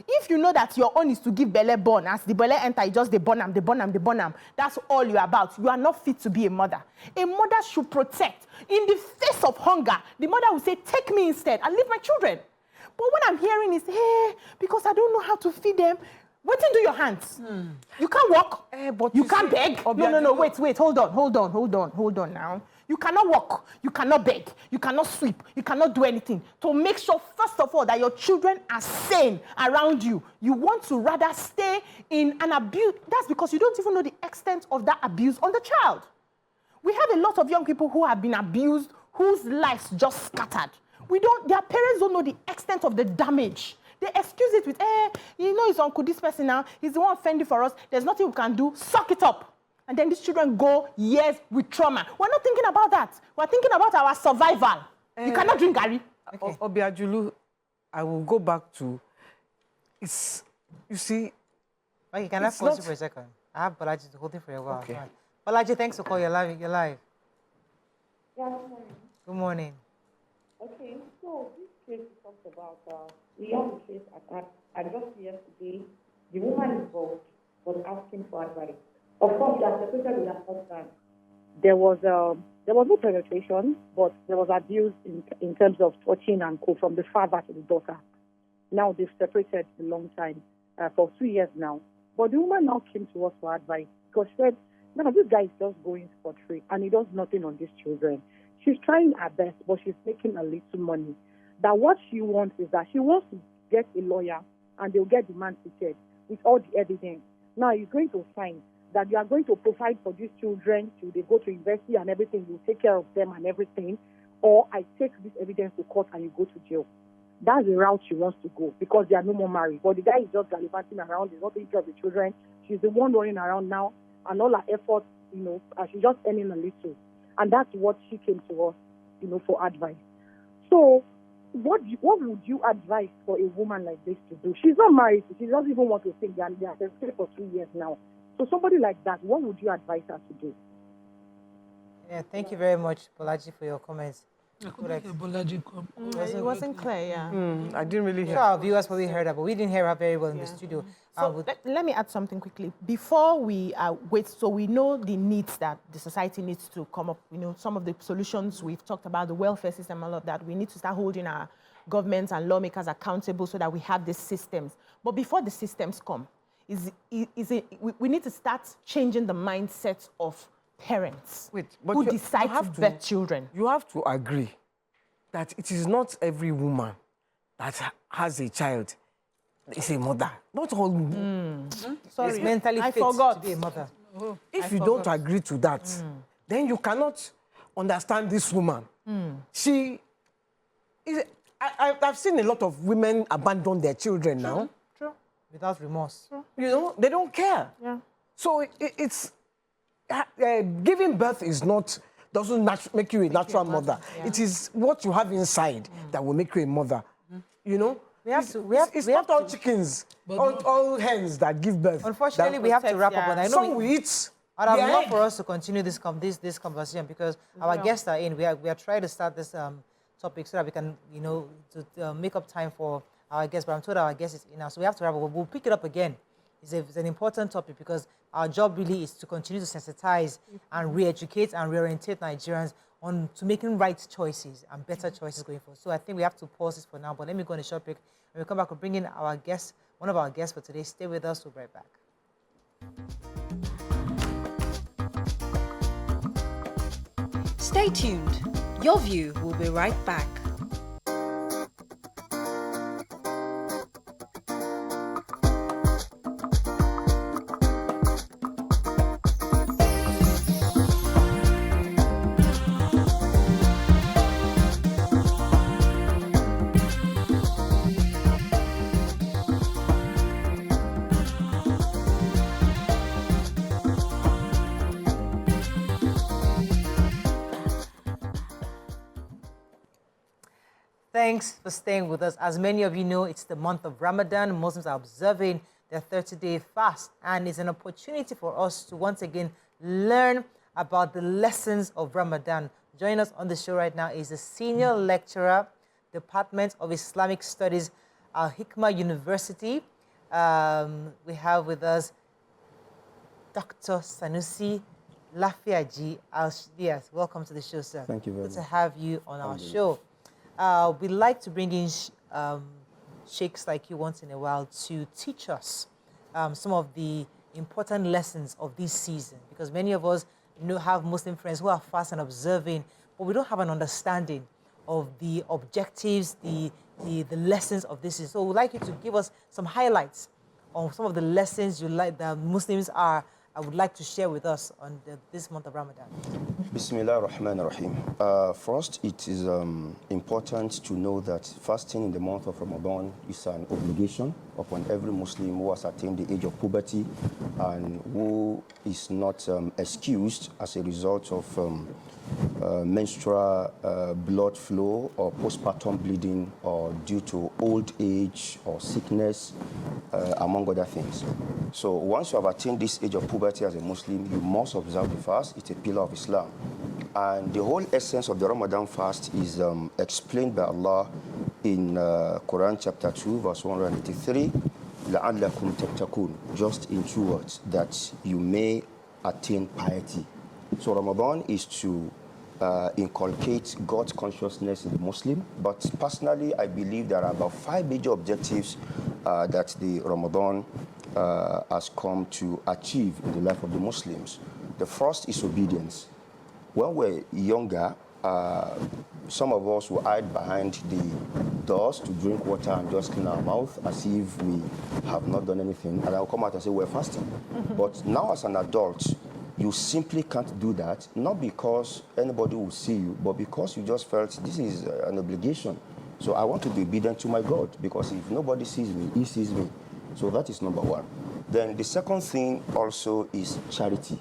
S4: If you know that your own is to give belle born, as the belle enter, you just the born am, that's all you're about. You are not fit to be a mother. A mother should protect. In the face of hunger, the mother will say, take me instead and leave my children. But what I'm hearing is, hey, because I don't know how to feed them. What do your hands? You can't walk.
S2: But
S4: you can't beg. No, wait, hold on now. You cannot walk, you cannot beg, you cannot sweep, you cannot do anything to make sure, first of all, that your children are sane around you. You want to rather stay in an abuse. That's because you don't even know the extent of that abuse on the child. We have a lot of young people who have been abused, whose lives just scattered. Their parents don't know the extent of the damage. They excuse it with, it's uncle, this person now, he's the one offending for us, there's nothing we can do, suck it up. And then these children go years with trauma. We're not thinking about that. We're thinking about our survival. You cannot drink Gary.
S2: Okay. Obiajulu, I will go back to, you see.
S3: Okay, can I pause you for a second? I have Balaji to hold it for a while. Okay. Balaji, thanks for calling. You're live.
S6: Yeah, good morning.
S3: Good morning.
S6: Okay, so this case talks about, we have a case at just yesterday, the woman involved was asking for advice. Of course, they are separated with her husband. There was no penetration, but there was abuse in terms of touching and co from the father to the daughter. Now they've separated a long time, for 2 years now. But the woman now came to us for advice because she said, no, this guy is just going for free and he does nothing on these children. She's trying her best, but she's making a little money. That what she wants is that she wants to get a lawyer and they'll get the man seated with all the evidence. Now he's going to sign that you are going to provide for these children till they go to university and everything, you take care of them and everything, or I take this evidence to court and you go to jail. That's the route she wants to go because they are no more married. But the guy is just gallivanting around, he's not taking care of the children. She's the one running around now, and all her efforts, she's just earning a little. And that's what she came to us, for advice. So what would you advise for a woman like this to do? She's not married, she doesn't even want to think. They are stayed for 2 years now. So somebody like that, what would you advise her to do?
S3: Yeah, thank you very much, Bolaji, for your comments.
S4: It wasn't clear, yeah.
S2: I didn't really hear.
S3: Sure, our viewers probably heard her, but we didn't hear her very well in the studio.
S4: So let me add something quickly. Before we wait, so we know the needs that the society needs to come up, some of the solutions we've talked about, the welfare system, all of that. We need to start holding our governments and lawmakers accountable so that we have these systems. But before the systems come, we need to start changing the mindset of parents who decide to birth children.
S2: You have to agree that it is not every woman that has a child is a mother. Not all.
S3: Sorry, it's mentally fit to be a mother.
S2: If you don't agree to that, then you cannot understand this woman. I've seen a lot of women abandon their children now.
S3: Without remorse.
S2: They don't care.
S4: Yeah.
S2: So it's giving birth doesn't make you a natural mother. Yeah. It is what you have inside that will make you a mother. It's not all chickens, all hens that give birth.
S3: Unfortunately, we have to wrap up. But I know
S2: some we eat.
S3: I'd have loved for us to continue this conversation because our guests are in. We are trying to start this topic so that we can, to make up time for our guests. But I'm told our guest is in now, so we have to wrap up. We'll pick it up again. It's an important topic because our job really is to continue to sensitize and re-educate and reorientate Nigerians to making right choices and better choices going forward. So I think we have to pause this for now, but let me go on a short break. When we come back, we'll bring in our guest, one of our guests for today. Stay with us, we'll be right back.
S5: Stay tuned. Your View will be right back.
S3: thanks for staying with us. As many of you know, it's the month of Ramadan. Muslims are observing their 30-day fast, and it's an opportunity for us to once again learn about the lessons of Ramadan. Joining us on the show right now is the Senior Lecturer, Department of Islamic Studies, Al-Hikmah University. We have with us Dr. Sanusi Lafiagi. Yes, welcome to the show, sir.
S7: Thank you very much.
S3: Good to have you on our show. We like to bring in sheikhs like you once in a while to teach us some of the important lessons of this season, because many of us have Muslim friends who are fast and observing, but we don't have an understanding of the objectives, the lessons of this season. So we'd like you to give us some highlights on some of the lessons you like that Muslims I would like to share with us on this month of Ramadan.
S7: Bismillah ar-Rahman ar-Rahim. First, it is important to know that fasting in the month of Ramadan is an obligation upon every Muslim who has attained the age of puberty and who is not excused as a result of menstrual blood flow or postpartum bleeding or due to old age or sickness, among other things. So once you have attained this age of puberty as a Muslim, you must observe the fast. It's a pillar of Islam. And the whole essence of the Ramadan fast is explained by Allah in Quran chapter 2, verse 183, لَعَلَّكُمْ تَتَّقُونَ, just in 2 words, that you may attain piety. So Ramadan is to inculcate God's consciousness in the Muslim. But personally, I believe there are about 5 major objectives that the Ramadan has come to achieve in the life of the Muslims. The first is obedience. When we're younger, some of us will hide behind the doors to drink water and just clean our mouth as if we have not done anything. And I'll come out and say, we're fasting. But now as an adult, you simply can't do that, not because anybody will see you, but because you just felt this is an obligation. So I want to be obedient to my God, because if nobody sees me, He sees me. So that is number one. Then the second thing also is charity.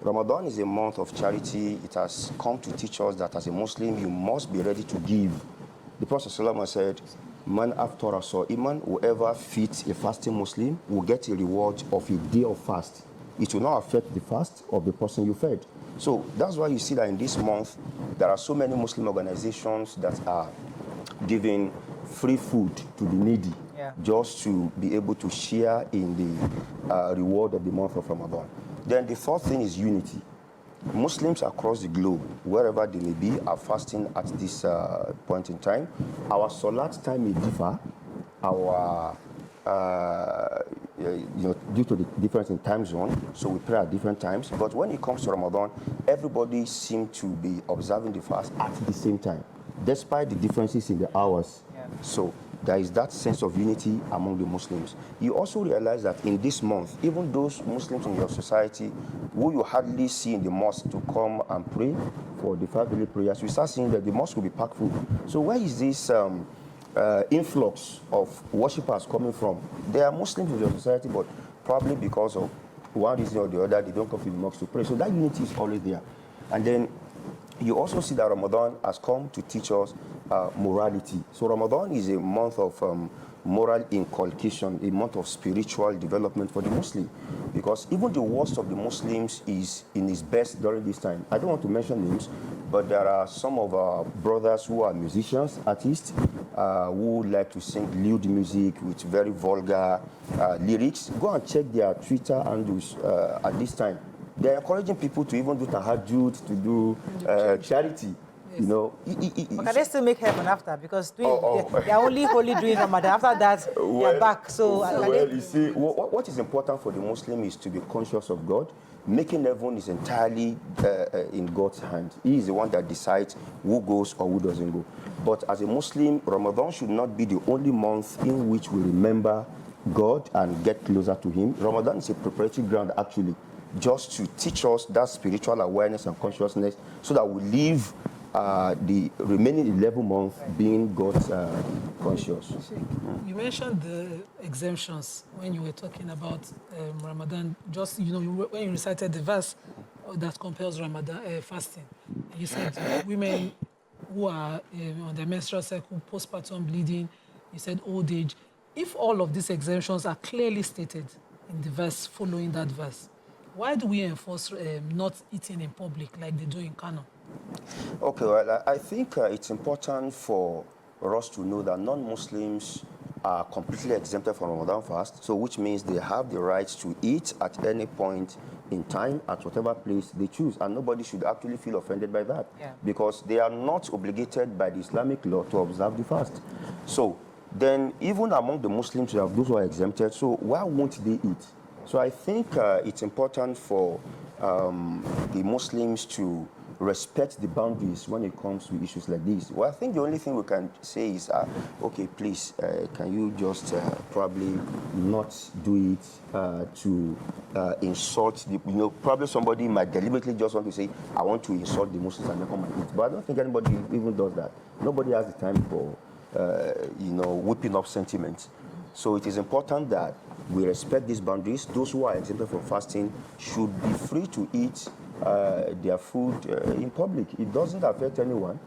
S7: Ramadan is a month of charity. It has come to teach us that as a Muslim, you must be ready to give. The Prophet ﷺ said, Man aftara sa'iman, whoever feeds a fasting Muslim will get a reward of a day of fast. It will not affect the fast of the person you fed. So that's why you see that in this month, there are so many Muslim organizations that are giving free food to the needy, just to be able to share in the reward of the month of Ramadan. Then the fourth thing is unity. Muslims across the globe, wherever they may be, are fasting at this point in time. Our salat time may differ. Our due to the difference in time zone, so we pray at different times. But when it comes to Ramadan, everybody seems to be observing the fast at the same time, despite the differences in the hours. So there is that sense of unity among the Muslims. You also realize that in this month, even those Muslims in your society who you hardly see in the mosque to come and pray for the 5 daily prayers, you start seeing that the mosque will be packed full. So where is this influx of worshippers coming from? They are Muslims in your society, but probably because of one reason or the other, they don't come to the mosque to pray. So that unity is always there. And then you also see that Ramadan has come to teach us morality. So Ramadan is a month of moral inculcation, a month of spiritual development for the Muslim. Because even the worst of the Muslims is in his best during this time. I don't want to mention names, but there are some of our brothers who are musicians, artists, who like to sing lewd music with very vulgar lyrics. Go and check their Twitter handles at this time. They're encouraging people to even do tahajjud, to do charity. You know,
S3: but can they still make heaven after? Because they're only holy during Ramadan. After that, they're back. So,
S7: you see, what is important for the Muslim is to be conscious of God. Making heaven is entirely in God's hand. He is the one that decides who goes or who doesn't go. But as a Muslim, Ramadan should not be the only month in which we remember God and get closer to Him. Ramadan is a preparatory ground, actually, just to teach us that spiritual awareness and consciousness so that we live the remaining 11 months being God's conscious.
S1: You mentioned the exemptions when you were talking about Ramadan. Just, when you recited the verse that compels Ramadan fasting, you said women who are on their menstrual cycle, postpartum bleeding, you said old age. If all of these exemptions are clearly stated in the verse following that verse, why do we enforce not eating in public like they do in Kano?
S7: Okay, well, I think it's important for us to know that non-Muslims are completely exempted from Ramadan fast, so which means they have the right to eat at any point in time, at whatever place they choose, and nobody should actually feel offended by that, because they are not obligated by the Islamic law to observe the fast. So then, even among the Muslims, you have those who are exempted, so why won't they eat? So I think it's important for the Muslims to respect the boundaries when it comes to issues like this. Well, I think the only thing we can say is, okay, please, can you just probably not do it to insult the, probably somebody might deliberately just want to say, I want to insult the Muslims and come and eat. But I don't think anybody even does that. Nobody has the time for, whipping up sentiments. So it is important that we respect these boundaries. Those who are exempted from fasting should be free to eat their food in public. It doesn't affect anyone.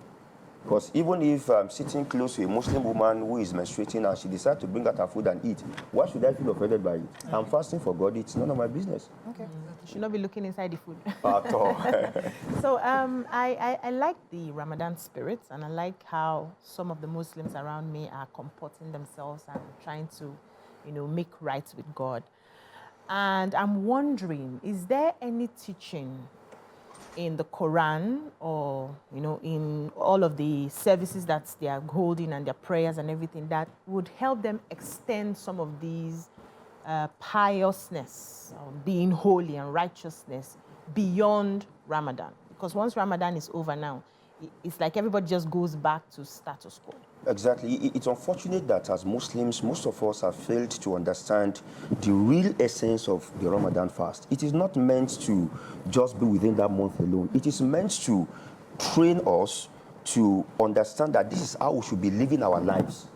S7: Because even if I'm sitting close to a Muslim woman who is menstruating and she decides to bring out her food and eat, why should I feel offended by it? I'm fasting for God. It's none of my business.
S4: Okay. You should not be looking inside the food.
S7: At all.
S4: So I like the Ramadan spirit, and I like how some of the Muslims around me are comporting themselves and trying to, make right with God. And I'm wondering, is there any teaching in the Quran or, in all of the services that they are holding and their prayers and everything that would help them extend some of these piousness, being holy and righteousness beyond Ramadan? Because once Ramadan is over now, it's like everybody just goes back to status quo.
S7: Exactly. It's unfortunate that as Muslims, most of us have failed to understand the real essence of the Ramadan fast. It is not meant to just be within that month alone. It is meant to train us to understand that this is how we should be living our lives.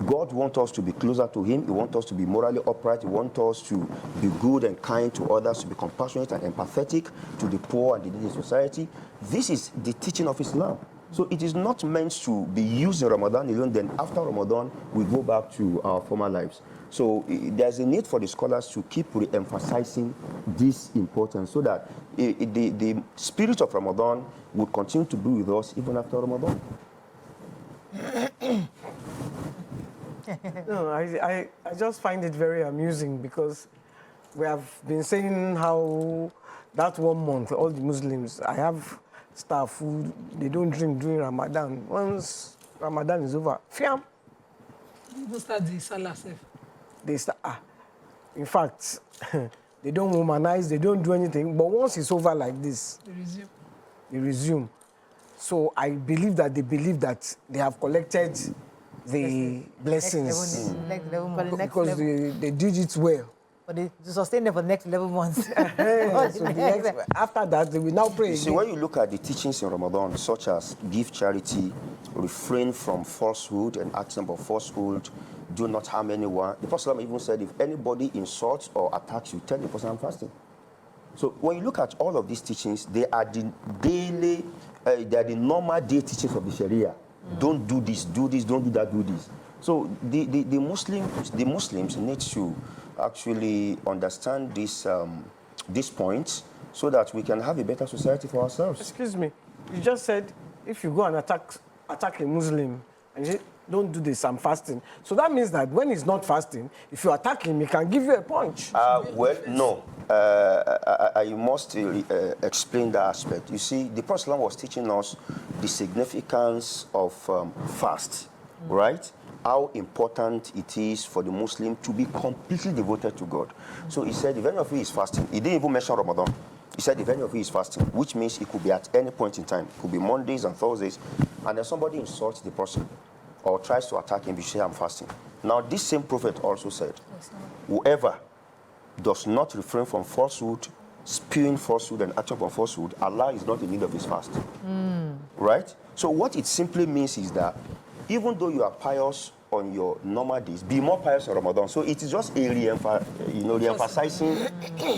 S7: God wants us to be closer to Him. He wants us to be morally upright. He wants us to be good and kind to others, to be compassionate and empathetic to the poor and the needy in society. This is the teaching of Islam. So it is not meant to be used in Ramadan alone, then after Ramadan, we go back to our former lives. So there's a need for the scholars to keep re-emphasizing this importance so that the spirit of Ramadan will continue to be with us even after Ramadan.
S2: No, I just find it very amusing because we have been saying how that 1 month, all the Muslims, I have staff who, they don't drink during Ramadan. Once Ramadan is over, fiam.
S1: Even start the Salah self.
S2: They start, in fact, they don't womanize, they don't do anything. But once it's over like this, they resume. So I believe that they believe that they have collected the blessings because they did it well.
S3: But to sustain them for the next 11 months.
S2: So after that, they will now pray.
S7: See, when you look at the teachings in Ramadan, such as give charity, refrain from falsehood and acting of falsehood, do not harm anyone. The Prophet even said, if anybody insults or attacks you, tell the person I'm fasting. So when you look at all of these teachings, they are the daily, they are the normal day teachings of the Sharia. Don't do this, don't do that, do this. So the Muslims need to actually understand this point so that we can have a better society for ourselves.
S2: Excuse me, you just said if you go and attack a Muslim and you say, don't do this, I'm fasting. So that means that when he's not fasting, if you attack him, he can give you a punch.
S7: Well, no. I must explain that aspect. You see, the Prophet was teaching us the significance of fast, right? How important it is for the Muslim to be completely devoted to God. So he said, if any of you is fasting, he didn't even mention Ramadan. He said, if any of you is fasting, which means it could be at any point in time. It could be Mondays and Thursdays, and then somebody insults the person or tries to attack him, you say, I'm fasting. Now, this same prophet also said, whoever does not refrain from falsehood, spewing falsehood and acting upon falsehood, Allah is not in need of his fast. Right? So what it simply means is that even though you are pious on your normal days, be more pious on Ramadan. So it is just a re-emphasizing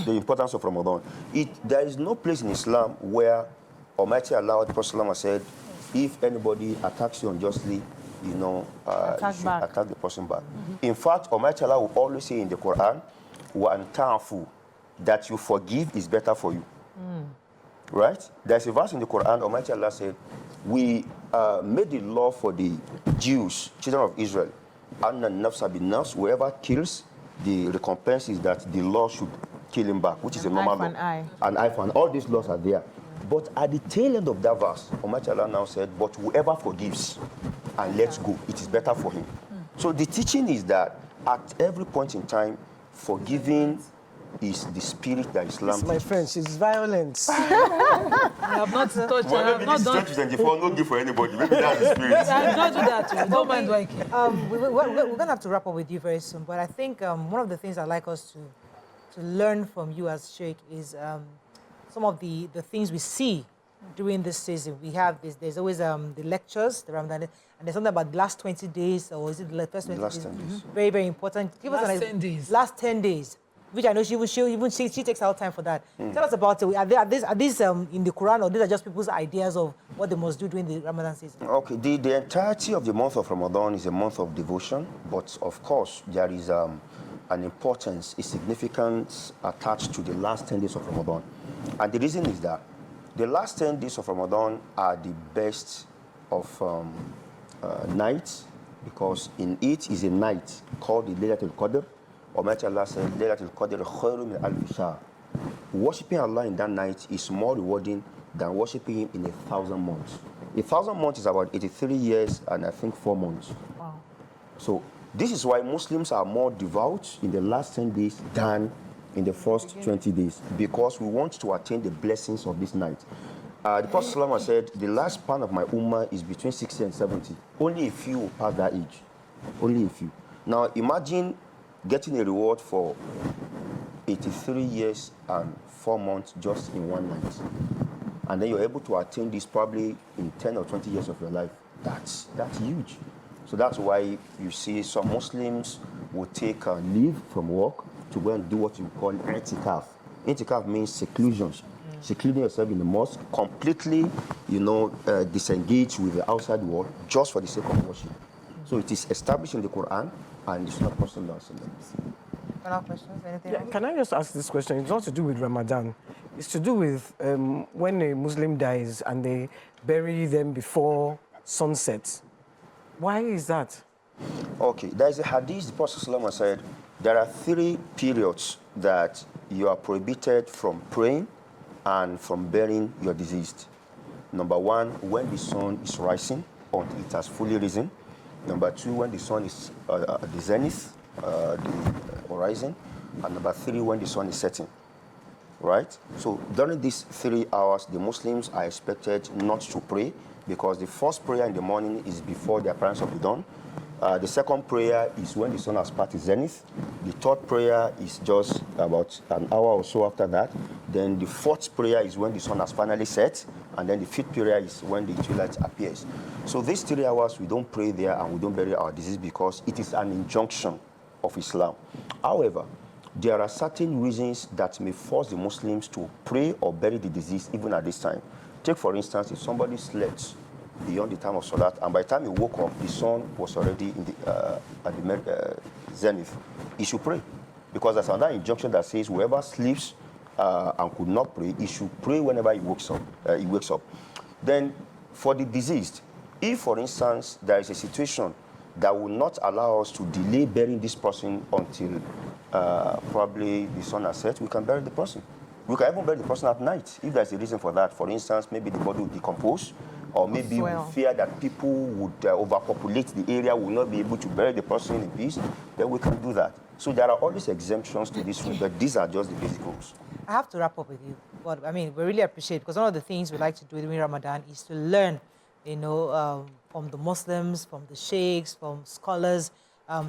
S7: the importance of Ramadan. There is no place in Islam where Almighty Allah, the Prophet said, if anybody attacks you unjustly, you know,
S4: Attack
S7: you should
S4: back.
S7: attack the person back. In fact, Almighty Allah will always say in the Quran, وَأَن تَعْفُوا, that you forgive is better for you. Right? There's a verse in the Quran, Almighty Allah said, we made the law for the Jews, children of Israel, أَنَّ النَّفْسَ بِالنَّفْسِ, whoever kills, the recompense is that the law should kill him back, which is a normal law.
S4: Eye for an eye.
S7: An eye for an eye. All these laws are there. But at the tail end of that verse, Almighty Allah now said, but whoever forgives and lets go, it is better for him. So the teaching is that at every point in time, forgiving is the spirit that Islam
S2: My
S7: teaches.
S2: friend, she's violent.
S1: I have not touched. I
S7: Well,
S1: have
S7: maybe
S1: not
S7: this
S1: done.
S7: 2024, no gift for anybody. Maybe that's the spirit.
S1: I did not do that. Too. Don't mind why I care.
S3: We're going to have to wrap up with you very soon, but I think one of the things I'd like us to learn from you as Sheikh is some of the things we see during this season. We have this, there's always the lectures, the Ramadan, and there's something about the last 20 days, or is it the first 20
S7: The last
S3: days?
S7: 10 days.
S3: Very, very important. Give us
S1: Last
S3: an
S1: 10 days.
S3: Last 10 days, which I know she takes out time for that. Tell us about it. Are these in the Quran, or these are just people's ideas of what they must do during the Ramadan season?
S7: Okay, the entirety of the month of Ramadan is a month of devotion, but of course there is an importance, a significance attached to the last 10 days of Ramadan. And the reason is that the last 10 days of Ramadan are the best of nights, because in it is a night called the Laylatul Qadr. Almighty Allah said, Laylatul Qadr khairun min alfi shahr. Worshipping Allah in that night is more rewarding than worshipping Him in 1,000 months. 1,000 months is about 83 years and I think 4 months.
S4: Wow.
S7: So this is why Muslims are more devout in the last 10 days than in the first 20 days, because we want to attain the blessings of this night. The Prophet ﷺ said, the last span of my ummah is between 60 and 70. Only a few will pass that age. Only a few. Now imagine getting a reward for 83 years and 4 months just in one night. And then you're able to attain this probably in 10 or 20 years of your life. That's huge. So that's why you see some Muslims will take leave from work to go and do what you call i'tikaf. I'tikaf means seclusion. Secluding yourself in the mosque, completely, disengage with the outside world just for the sake of worship. So it is established in the Quran and it's not possible.
S3: Final questions? Anything
S2: Yeah,
S3: else?
S2: can I just ask this question? It's not to do with Ramadan. It's to do with when a Muslim dies and they bury them before sunset. Why is that?
S7: Okay, there is a hadith, the Prophet ﷺ said, there are 3 periods that you are prohibited from praying and from burying your deceased. Number 1, when the sun is rising until it has fully risen. Number 2, when the sun is at the zenith, the horizon. And number 3, when the sun is setting. Right? So during these 3 hours, the Muslims are expected not to pray, because the first prayer in the morning is before the appearance of the dawn. The second prayer is when the sun has passed the zenith. The third prayer is just about an hour or so after that. Then the fourth prayer is when the sun has finally set. And then the fifth prayer is when the twilight appears. So these 3 hours, we don't pray there and we don't bury our deceased because it is an injunction of Islam. However, there are certain reasons that may force the Muslims to pray or bury the deceased even at this time. Take, for instance, if somebody slept beyond the time of Salat, and by the time he woke up, the sun was already in at the zenith, he should pray. Because there's another injunction that says whoever sleeps and could not pray, he should pray whenever he wakes up. Then, for the deceased, if, for instance, there is a situation that will not allow us to delay burying this person until probably the sun has set, we can bury the person. We can even bury the person at night, if there's a reason for that. For instance, maybe the body will decompose, or maybe we fear that people would overpopulate the area, will not be able to bury the person in peace, then we can do that. So there are always exemptions to this rule, but these are just the basic rules.
S3: I have to wrap up with you, but I mean, we really appreciate, because one of the things we like to do during Ramadan is to learn, from the Muslims, from the sheikhs, from scholars,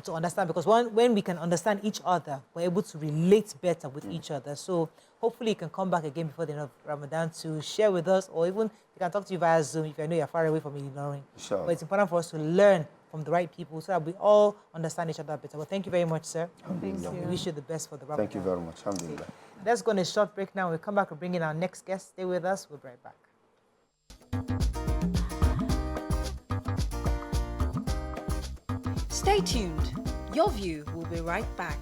S3: to understand, because when we can understand each other, we're able to relate better with each other. So hopefully you can come back again before the end of Ramadan to share with us, or even we can talk to you via Zoom if I know you're far away from Illinois.
S7: Sure.
S3: But it's important for us to learn from the right people so that we all understand each other better. Well, thank you very much, sir.
S4: Thank
S3: We
S4: you.
S3: wish you the best for the Ramadan.
S7: Thank you very much. Alhamdulillah.
S3: Let's go on a short break now. We'll come back and bring in our next guest. Stay with us. We'll be right back.
S5: Stay tuned. Your View will be right back.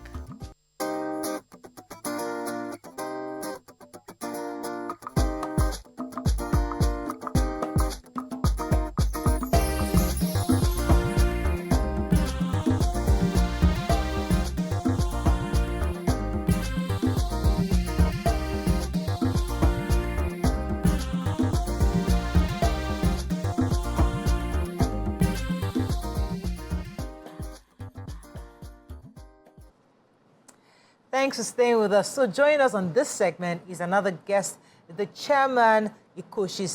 S3: Thanks for staying with us. So joining us on this segment is another guest, the chairman, Ikosi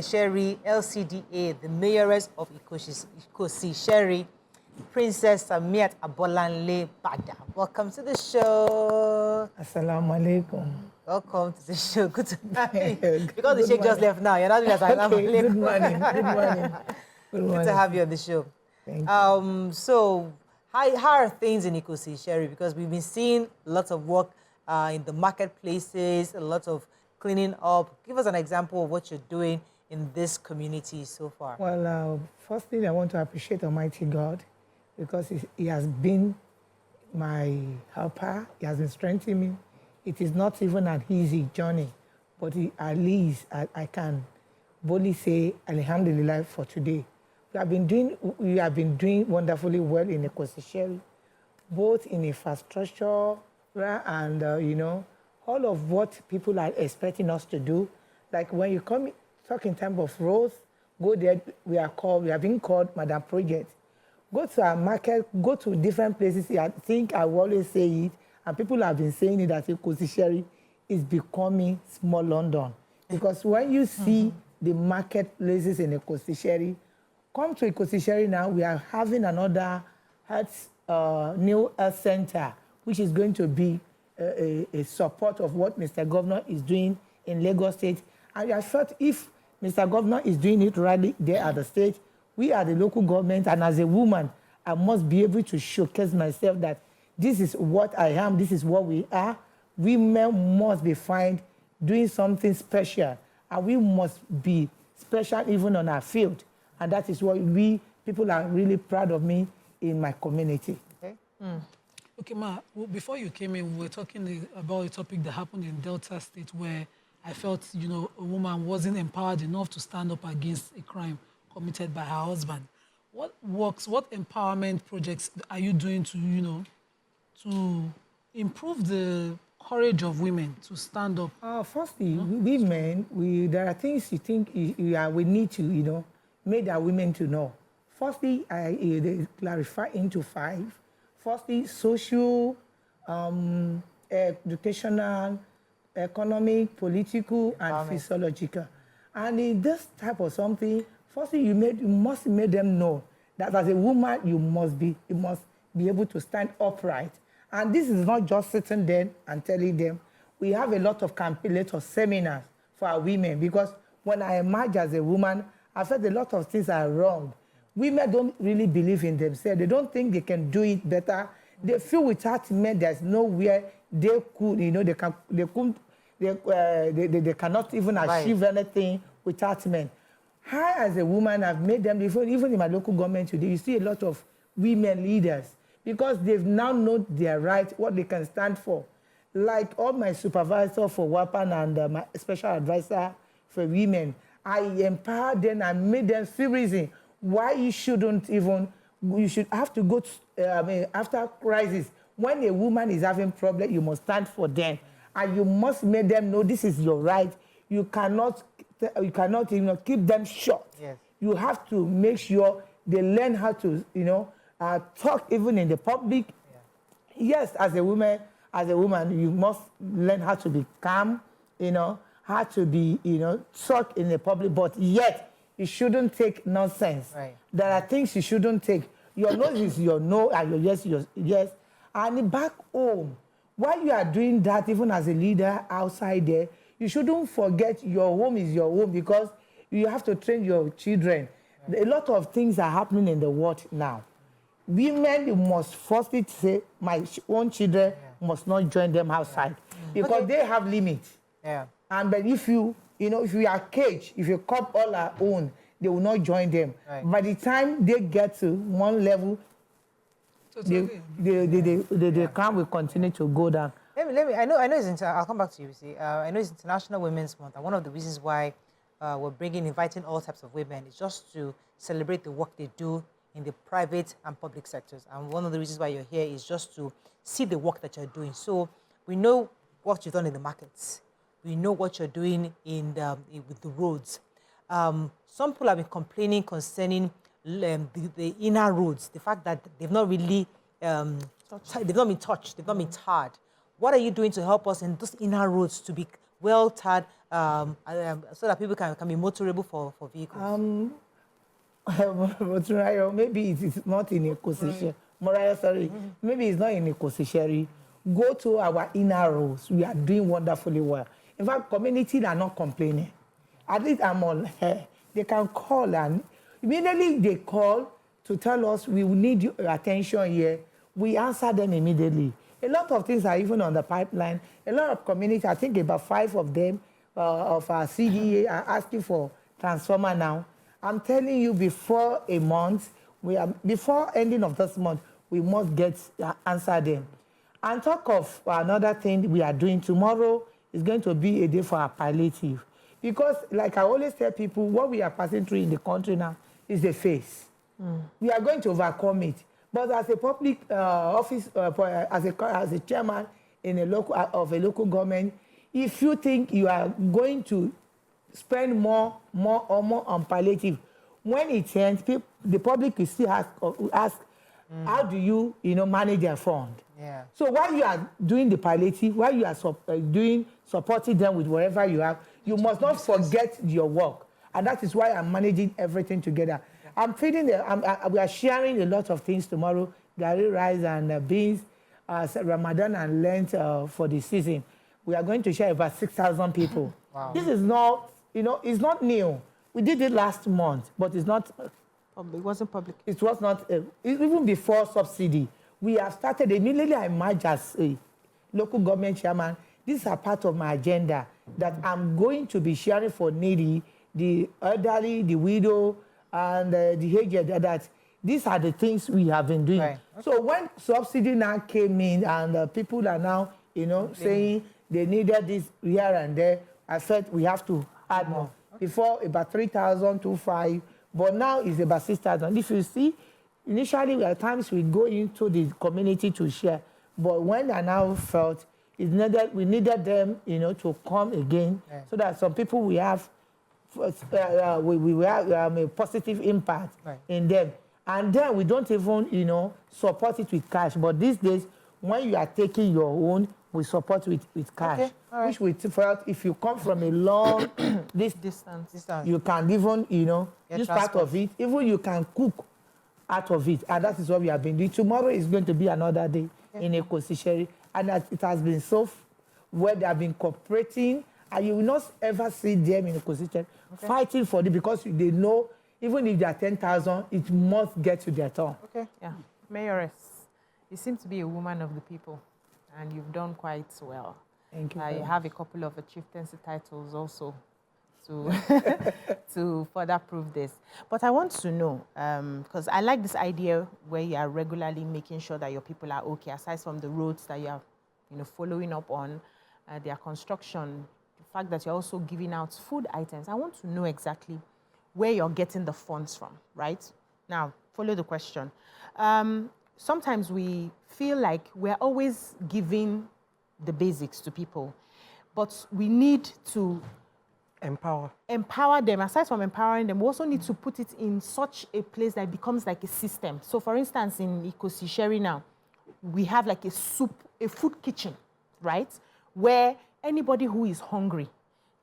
S3: Sherry, LCDA, the mayoress of Ikosi Sherry, Princess Samiat Abolanle Bada. Welcome to the show.
S8: Assalamu alaikum.
S3: Welcome to the show. Good to have you. Because the sheikh just left now. You're not doing assalamu
S8: Okay,
S3: alaikum.
S8: good morning. Good morning. Good
S3: Good
S8: morning.
S3: to have you on the show.
S8: Thank you.
S3: So, how are things in Ikosi, Sherry? Because we've been seeing lots of work in the marketplaces, a lot of cleaning up. Give us an example of what you're doing in this community so far.
S8: Well, first thing I want to appreciate Almighty God because He has been my helper. He has been strengthening me. It is not even an easy journey, but at least I can boldly say Alhamdulillah for today. We have been doing wonderfully well in Ikosi Sherry, both in infrastructure and all of what people are expecting us to do. Like when you talk in terms of roads, go there. We are being called Madam Project. Go to our market. Go to different places. I think I will always say it, and people have been saying it that Ikosi Sherry is becoming small London because when you see the marketplaces in Ikosi Sherry. Come to Ikosi Sherry now. We are having another new health center, which is going to be a support of what Mr. Governor is doing in Lagos State. And I thought if Mr. Governor is doing it right there at the state, we are the local government, and as a woman, I must be able to showcase myself that this is what I am, this is what we are. Women must be found doing something special, and we must be special even on our field. And that is what people are really proud of me in my community.
S3: Okay.
S1: Okay, Ma, before you came in, we were talking about a topic that happened in Delta State where I felt, a woman wasn't empowered enough to stand up against a crime committed by her husband. What empowerment projects are you doing to improve the courage of women to stand up?
S8: Firstly, women, there are things you think we need to, make our women to know. Firstly, they clarify into 5. Firstly, social, educational, economic, political, and physiological. And in this type of something, firstly, you must make them know that as a woman, you must be able to stand upright. And this is not just sitting there and telling them. We have a lot of campaigns or seminars for our women because when I emerge as a woman, I felt a lot of things are wrong. Women don't really believe in themselves. They don't think they can do it better. They feel without men, there's nowhere they could, they cannot even achieve anything without men. I, as a woman, have made them, even in my local government today, you see a lot of women leaders because they've now known their right, what they can stand for. Like all my supervisors for WAPAN and my special advisor for women, I empowered them and made them see reason why you should have to go to, after crisis, when a woman is having problem, you must stand for them. And you must make them know this is your right. You cannot keep them short.
S3: Yes.
S8: You have to make sure they learn how to, talk even in the public. Yeah. Yes, as a woman, you must learn how to be calm, how to be, talk in the public, but yet you shouldn't take nonsense.
S3: Right.
S8: There are things you shouldn't take. Your no is your no, and your yes is your yes. And back home, while you are doing that, even as a leader outside there, you shouldn't forget your home is your home because you have to train your children. Right. A lot of things are happening in the world now. Women must firstly say, my own children must not join them outside because they have limits.
S3: Yeah.
S8: And but if you are caged, if you cup all our own, they will not join them.
S3: Right.
S8: By the time they get to one level, the crime will continue to go down.
S3: Let me. I know. It's. I'll come back to you. See, I know it's International Women's Month, and one of the reasons why we're inviting all types of women is just to celebrate the work they do in the private and public sectors. And one of the reasons why you're here is just to see the work that you're doing. So we know what you've done in the markets. We know what you're doing with the roads. Some people have been complaining concerning the inner roads, the fact that they've not really, they've not been touched, they've not been tarred. What are you doing to help us in those inner roads to be well tarred so that people can be motorable for vehicles?
S8: Maybe it's not in Ekosishere. Moraya, sorry. Maybe it's not in Ekosishere. Go to our inner roads. We are doing wonderfully well. In fact, communities are not complaining. At least I'm on here. They can call, and immediately they call to tell us we need your attention here. We answer them immediately. A lot of things are even on the pipeline. A lot of communities, I think about 5 of them of our CDA are asking for transformer now. I'm telling you, before a month, before ending of this month, we must answer them. And talk of another thing we are doing tomorrow is going to be a day for our palliative. Because, like I always tell people, what we are passing through in the country now is the face. We are going to overcome it. But as a public office, as a chairman in of a local government, if you think you are going to spend more on palliative, when it ends, the public will still ask how do you manage their fund?
S3: Yeah.
S8: So while you are doing the palliative, while you are supporting them with whatever you have, you must not forget your work. And that is why I'm managing everything together. I'm feeding we are sharing a lot of things tomorrow, gari rice and beans, Ramadan and Lent for the season. We are going to share about 6,000 people.
S3: Wow.
S8: This is not, it's not new. We did it last month, but it's not
S4: public. It wasn't public.
S8: It was not, even before subsidy. We have started immediately. I emerged as a local government chairman. These are part of my agenda that I'm going to be sharing for needy, the elderly, the widow, and the aged. That these are the things we have been doing. Right. Okay. So when subsidy now came in and people are now, saying they needed this here and there, I said we have to add more. Okay. Before about 3,000 to 5, but now it's about 6,000. If you see, initially at times we go into the community to share, but when I now felt we needed them, to come again, so that some people we have a positive impact in them. And then we don't even, support it with cash. But these days, when you are taking your own, we support with cash. Okay. Right. Which we felt if you come from a long distance, you can even, use part of it. Even you can cook out of it. And that is what we have been doing. Tomorrow is going to be another day in Ekosishere. And it has been so where they have been cooperating. And you will not ever see them in Ekosishere fighting for it, because they know even if they are 10,000, it must get to their turn.
S4: Okay. Yeah. Mayoress, you seem to be a woman of the people, and you've done quite well.
S8: Thank you.
S4: You have a couple of chieftaincy titles also to, to further prove this. But I want to know, because I like this idea where you are regularly making sure that your people are okay, aside from the roads that you are following up on, their construction, the fact that you're also giving out food items. I want to know exactly where you're getting the funds from, right? Now, follow the question. Sometimes we feel like we're always giving the basics to people, but we need to empower them. Aside from empowering them, we also need to put it in such a place that it becomes like a system. So for instance, in Ekosishere now, we have like a food kitchen, right? Where anybody who is hungry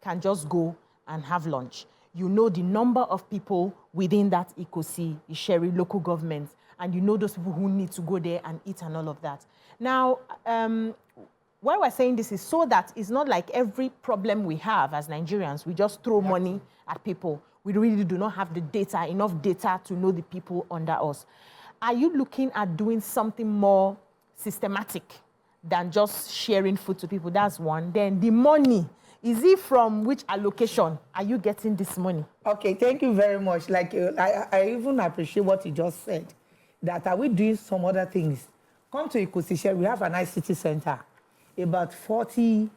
S4: can just go and have lunch. You know the number of people within that Ekosishere local government, and you know those people who need to go there and eat and all of that. Now, why we're saying this is so that it's not like every problem we have as Nigerians, we just throw money at people. We really do not have the data, enough data to know the people under us. Are you looking at doing something more systematic than just sharing food to people? That's one. Then the money, is it from which allocation are you getting this money?
S8: Okay, thank you very much. Like I even appreciate what you just said. that are we doing some other things? Come to Ikosishe, we have an ICT center, about 40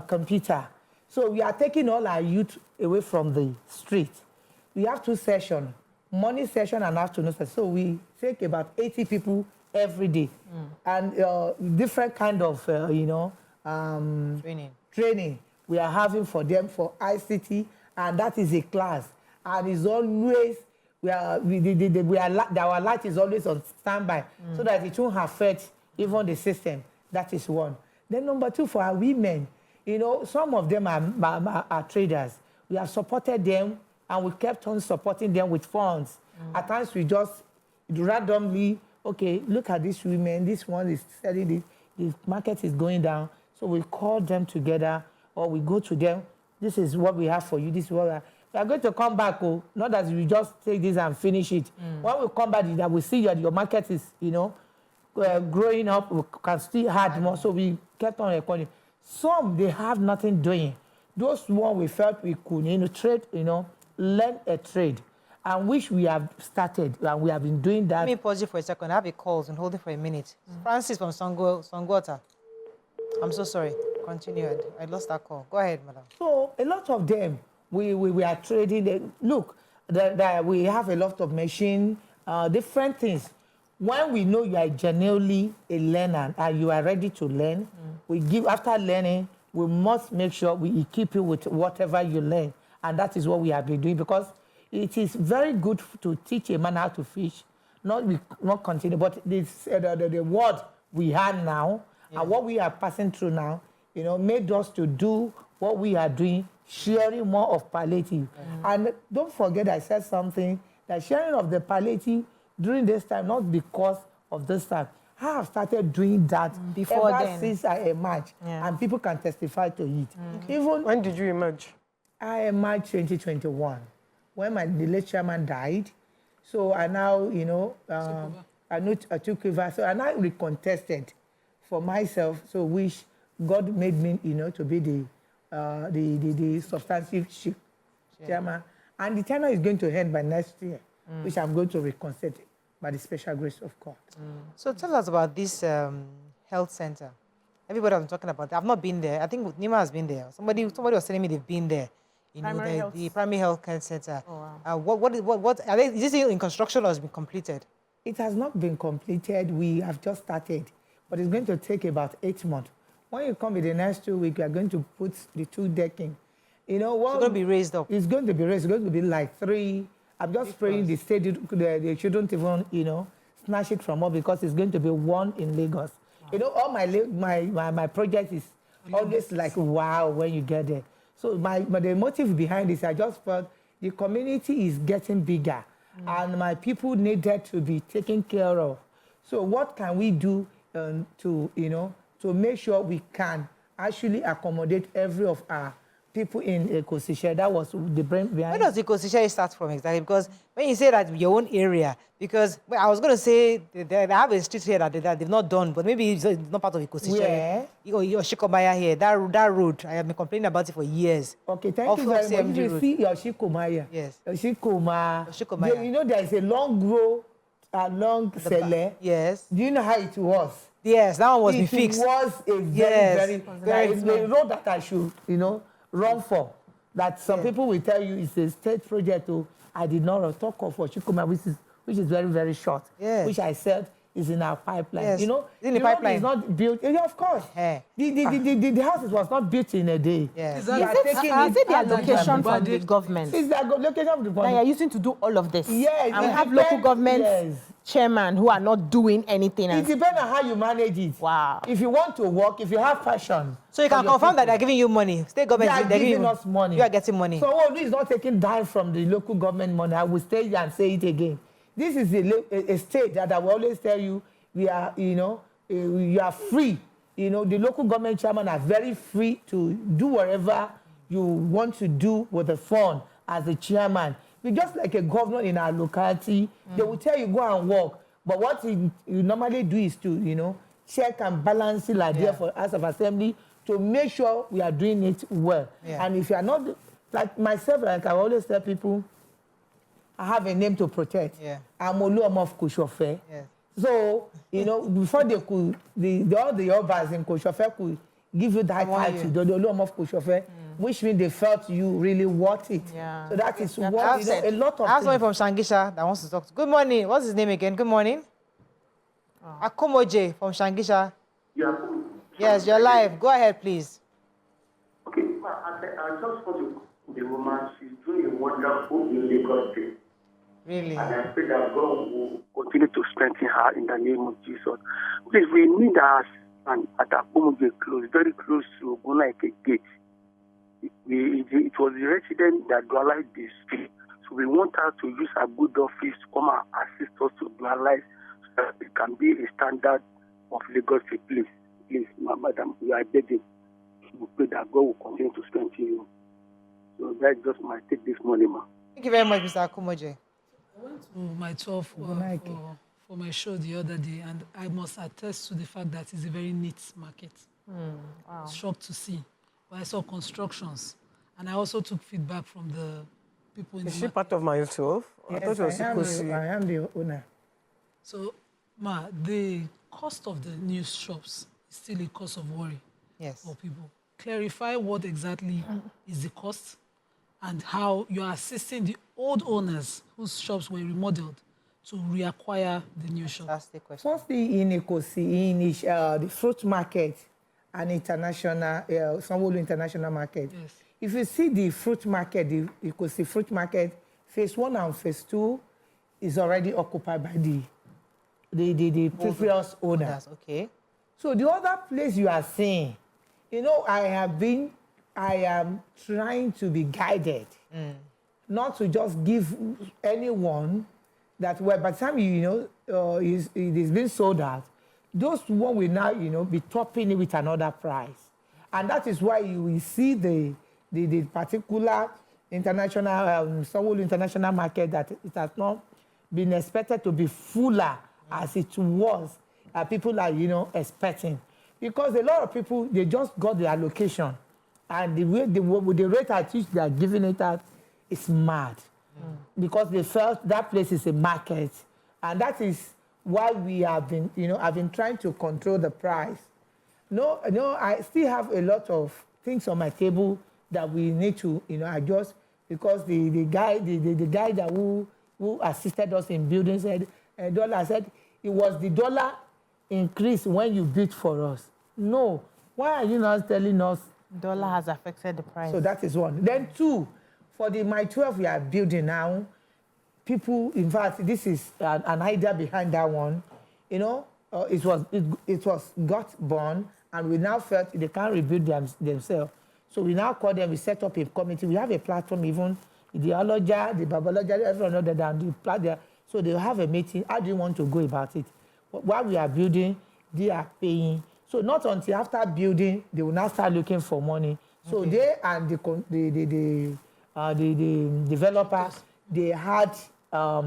S8: computer. So we are taking all our youth away from the street. We have 2 sessions, morning session and afternoon session. So we take about 80 people every day. And different kind of, training we are having for them for ICT, and that is a class. And it's always, our light is always on standby so that it won't affect even the system. That is one. Then number 2, for our women, some of them are traders. We have supported them, and we kept on supporting them with funds. At times we just randomly, okay, look at these women, this one is selling this, the market is going down. So we call them together, or we go to them, this is what we have for you, this is what we are going to come back, not that we just take this and finish it. When we come back, that we see that your market is, growing up, we can still add more, so we kept on recording. Some, they have nothing doing. Those one we felt we could, trade, learn a trade, and which we have started, and we have been doing that.
S3: Let me pause you for a second. I have a call, and hold it for a minute. Francis from Songota. I'm so sorry. Continue. I lost that call. Go ahead, madam.
S8: So a lot of them, we are trading. Look, we have a lot of machine, different things. When we know you are genuinely a learner and you are ready to learn, we give, after learning, we must make sure we equip you with whatever you learn. And that is what we have been doing, because it is very good to teach a man how to fish, not continue, but the word we have now and what we are passing through now, made us to do what we are doing, sharing more of palliative. And don't forget, I said something, that sharing of the palliative during this time, not because of this time. I have started doing that
S4: Before
S8: ever
S4: then.
S8: since I emerged, and people can testify to it. Even
S2: When did you emerge?
S8: I emerged 2021, when the late chairman died. So I now, I took over. So I now recontested for myself. So which God made me, to be the substantive chairman. And the tenure is going to end by next year, which I'm going to recontest by the special grace of God.
S3: So tell us about this health center. Everybody I'm talking about, I've not been there. I think Nima has been there. Somebody was telling me they've been there. The primary health care center. Oh, wow. What are they? Is this in construction or has been completed?
S8: It has not been completed. We have just started, but it's going to take about 8 months. When you come in the next 2 weeks, we are going to put the 2 decking. What?
S3: It's going to be raised up.
S8: It's going to be raised. It's going to be like 3. I'm just praying the state they shouldn't even snatch it from us, because it's going to be 1 in Lagos. Wow. All my project is always like wow when you get there. So the motive behind this, I just felt the community is getting bigger, and my people needed to be taken care of. So what can we do to make sure we can actually accommodate every of our people in Ikosishe? That was the brain behind.
S3: Where does Ikosishe start from exactly? Because when you say that your own area, because I was going to say they have a street here that they've not done, but maybe it's not part of Ikosishe.
S8: Where?
S3: Your Shikomaya here, that road, I have been complaining about it for years.
S8: Okay, thank you very much. You see your Shikomaya.
S3: Yes.
S8: Shikomaya. There is a long road along Sele.
S3: Yes.
S8: Do you know how it was?
S3: Yes, that one was been fixed.
S8: It was a very road that I should, run for. That some people will tell you it's a state project. I did not talk of for Shikoma, which is very, very short.
S3: Yes.
S8: Which I said is in our pipeline.
S3: Yes.
S8: The
S3: pipeline.
S8: road is not built. Yeah, of course.
S3: Yeah.
S8: The house was not built in a day.
S3: Yes.
S4: Is it the allocation from the government?
S8: It's the allocation of the government.
S4: That you're using to do all of this?
S8: Yes.
S4: And we have local government chairman who are not doing anything.
S8: It depends on how you manage it.
S4: Wow.
S8: If you want to work, if you have passion.
S3: So you can confirm that they're giving you money. State government,
S8: they're giving us money.
S3: You are getting money.
S8: So Olu is not taking dime from the local government money. I will stay here and say it again. This is a state that I will always tell you, we are, you are free. The local government chairman are very free to do whatever you want to do with the fund as the chairman. We're just like a governor in our locality. They will tell you, go and work. But what you normally do is to, check and balance it like there for House of Assembly to make sure we are doing it well. Yeah. And if you are not, like myself, like I always tell people, I have a name to protect.
S3: Yeah.
S8: I'm Oluom of Koshofe.
S3: Yes.
S8: So, before they could, all the Obas in Koshofe could give you that title, the Oluom of Koshofe, which means they felt you really worth it.
S4: Yeah.
S8: So that is
S4: Yeah.
S8: what, a lot of
S3: I have someone
S8: things.
S3: from Shangisha that wants to talk to. Good morning. What's his name again? Good morning. Akomoje from Shangisha.
S9: Yeah.
S3: Yes, you're live. Go ahead, please.
S9: Okay, I just want to the woman. She's doing a wonderful in Lagos State.
S3: Really?
S9: And I pray that God will continue to strengthen her in the name of Jesus. Please, we need us and at Akomoje close, very close to Oguna Gate. It was the resident that dualized the street. So we want her to use a good office to come and assist us to dualize so that it can be a standard of Lagos State. Please, madam, we are begging. We pray that God will continue to strengthen you. So that's just my take this morning, ma'am.
S3: Thank you very much, Mr. Akomoje.
S1: I went to my tour for my show the other day, and I must attest to the fact that it's a very neat market.
S4: Wow.
S1: Shocked to see. But I saw constructions, and I also took feedback from the people in
S2: Is
S1: the
S2: she
S1: market.
S2: part of my 12?
S8: Yes, I am the owner.
S1: So, the cost of the new shops is still a cause of worry for people. Clarify what exactly is the cost and how you are assisting the old owners whose shops were remodeled to reacquire the new shop.
S3: That's the question.
S8: Firstly, in Ekosi, the fruit market and international, Sanwo-Olu International Market.
S1: Yes.
S8: If you see the fruit market, the Ekosi fruit market, phase 1 and phase 2 is already occupied by the previous owner.
S3: Okay.
S8: So the other place you are seeing, I am trying to be guided, not to just give anyone that, well, by the time it is being sold out, those one will now, be topping it with another price. And that is why you will see the particular international, Sanwo-Olu International Market, that it has not been expected to be fuller as it was, people are, expecting. Because a lot of people, they just got the allocation, and the rate at which they are giving it out is mad. Because they felt that place is a market, and that is why we have been, I've been trying to control the price. No, I still have a lot of things on my table that we need to, adjust, because the guy that who assisted us in building said, dollar said it was the dollar increase when you bid for us. No, why are you not telling us?
S4: Dollar has affected the price.
S8: So that is one. Then 2, for the My 12 we are building now, people, in fact, this is an idea behind that one. It was got born, and we now felt they can't rebuild themselves. So we now call them, we set up a committee. We have a platform, even the ideology, the babology, everyone other than the platform. So they have a meeting. How do you want to go about it? While we are building, they are paying. So not until after building, they will now start looking for money. So they and the developers, they had a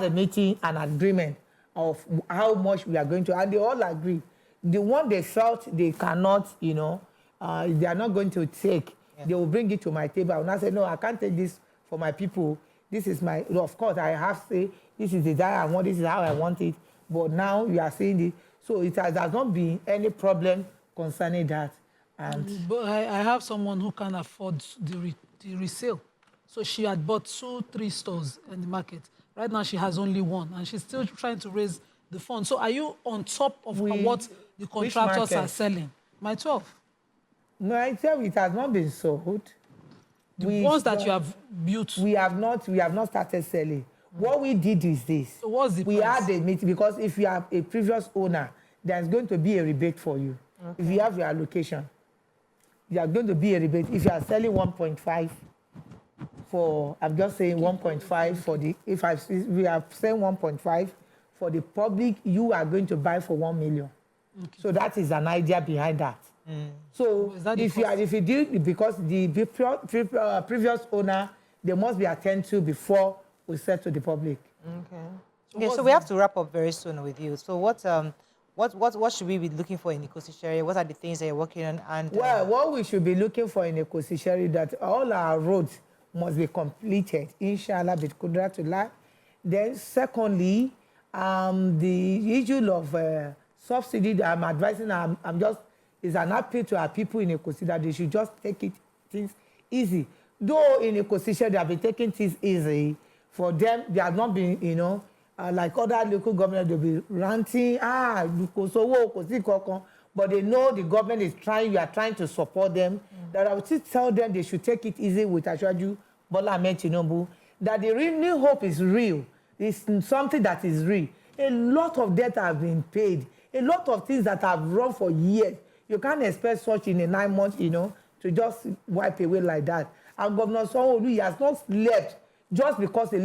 S8: meeting, an agreement of how much we are going to, and they all agree. The one they felt they cannot, they are not going to take, they will bring it to my table. And I say, no, I can't take this for my people. This is my, of course, I have to say, this is the diet I want, this is how I want it. But now you are seeing it. So it has not been any problem concerning that. And
S1: But I have someone who can afford the resale. So she had bought 2-3 stores in the market. Right now she has only 1, and she's still trying to raise the fund. So are you on top of what the contractors are selling? My 12.
S8: No, I tell you, it has not been sold.
S1: The ones that you have built.
S8: We have not started selling. What we did is this.
S1: So what's the
S8: we
S1: price?
S8: had a meeting, because if you have a previous owner, there's going to be a rebate for you. Okay. If you have your allocation, you are going to be a rebate. If you are selling 1.5 for, I'm just saying 1.5 for the, we are saying 1.5 for the public, you are going to buy for 1 million. Okay. So that is an idea behind that. So if you deal, because the previous owner, they must be attended to before we sell to the public.
S3: Okay. So we have to wrap up very soon with you. So what should we be looking for in Ikosi? What are the things that you're working on? And
S8: well, what we should be looking for in Ikosi, that all our roads must be completed, inshallah, with Qudratullah. Then secondly, the issue of subsidy that I'm advising, is an appeal to our people in Ecosi that they should just take things easy. Though in Ecosi, they have been taking things easy, for them, they have not been, like other local government, they'll be ranting, but they know the government is trying, we are trying to support them, that I would still tell them they should take it easy with Ashwaju Bola Ahmed Tinubu, that the real hope is real. It's something that is real. A lot of debt have been paid. A lot of things that have run for years. You can't expect such in a 9 months, to just wipe away like that. And Governor Sanwo-Olu, he has not slept just because he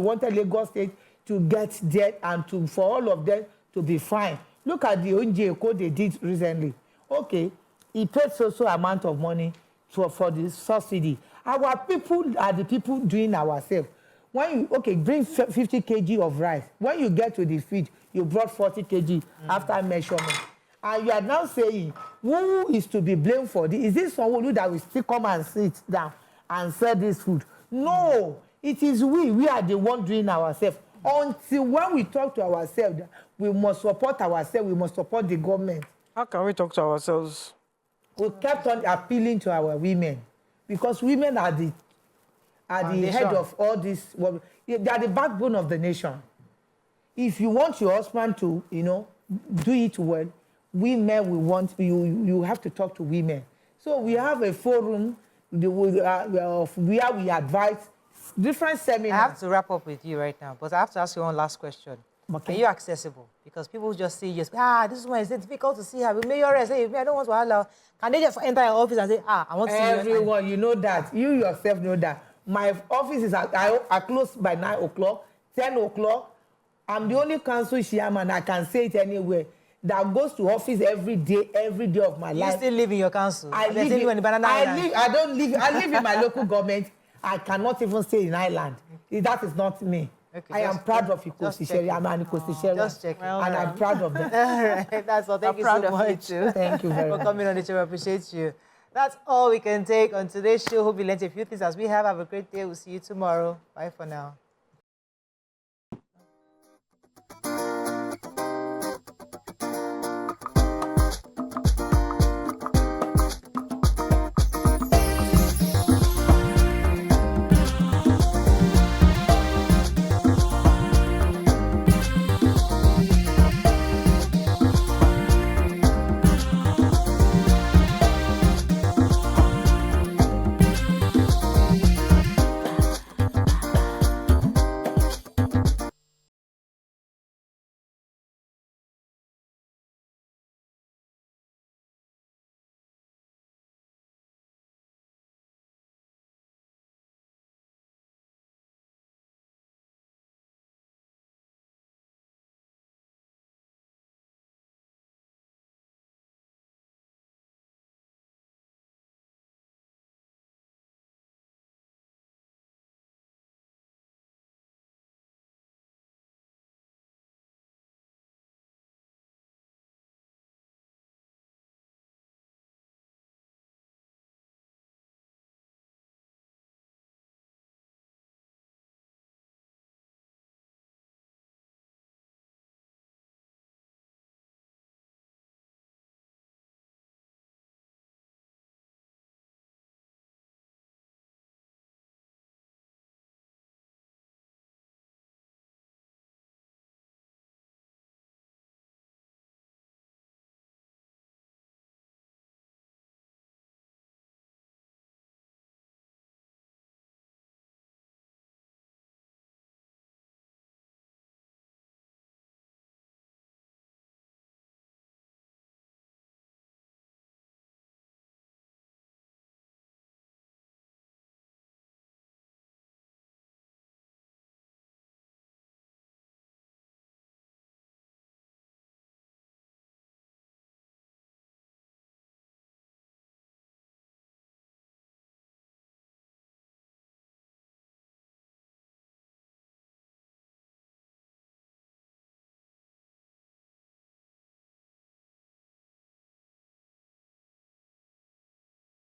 S8: wanted Lagos State to get debt and for all of them to be fine. Look at the ONJ code they did recently. Okay, he paid so amount of money for the subsidy. Our people are the people doing ourselves. When you, bring 50 kg of rice. When you get to the feed, you brought 40 kg after measurement. And you are now saying, who is to be blamed for this? Is this someone that will still come and sit down and sell this food? No, it is we. We are the one doing ourselves. Until when we talk to ourselves, we must support ourselves. We must support the government.
S2: How can we talk to ourselves?
S8: We kept on appealing to our women, because women are the head of all this. Well, they are the backbone of the nation. If you want your husband to, do it well, women will want you have to talk to women. So we have a forum where we advise different seminars.
S3: I have to wrap up with you right now, but I have to ask you one last question. Okay. Are you accessible? Because people just say, this one is difficult to see her. We may say, I don't want to allow. Can they just enter your office and say, I want to see you?
S8: Everyone, you know that. You yourself know that. My office is I close by 9 o'clock, 10 o'clock. I'm the only council chairman, I can say it anywhere, that goes to office every day of my life.
S3: You still live in your council?
S8: I live in my local government. I cannot even stay in Ireland. That is not me. Okay, I am proud of Ikosi. I'm an Ikosi.
S3: Just check.
S8: And I'm proud of that.
S3: All right, that's all. Thank you so much.
S8: Thank you very much
S3: for coming on the show. I appreciate you. That's all we can take on today's show. Hope you learned a few things as we have. Have a great day. We'll see you tomorrow. Bye for now.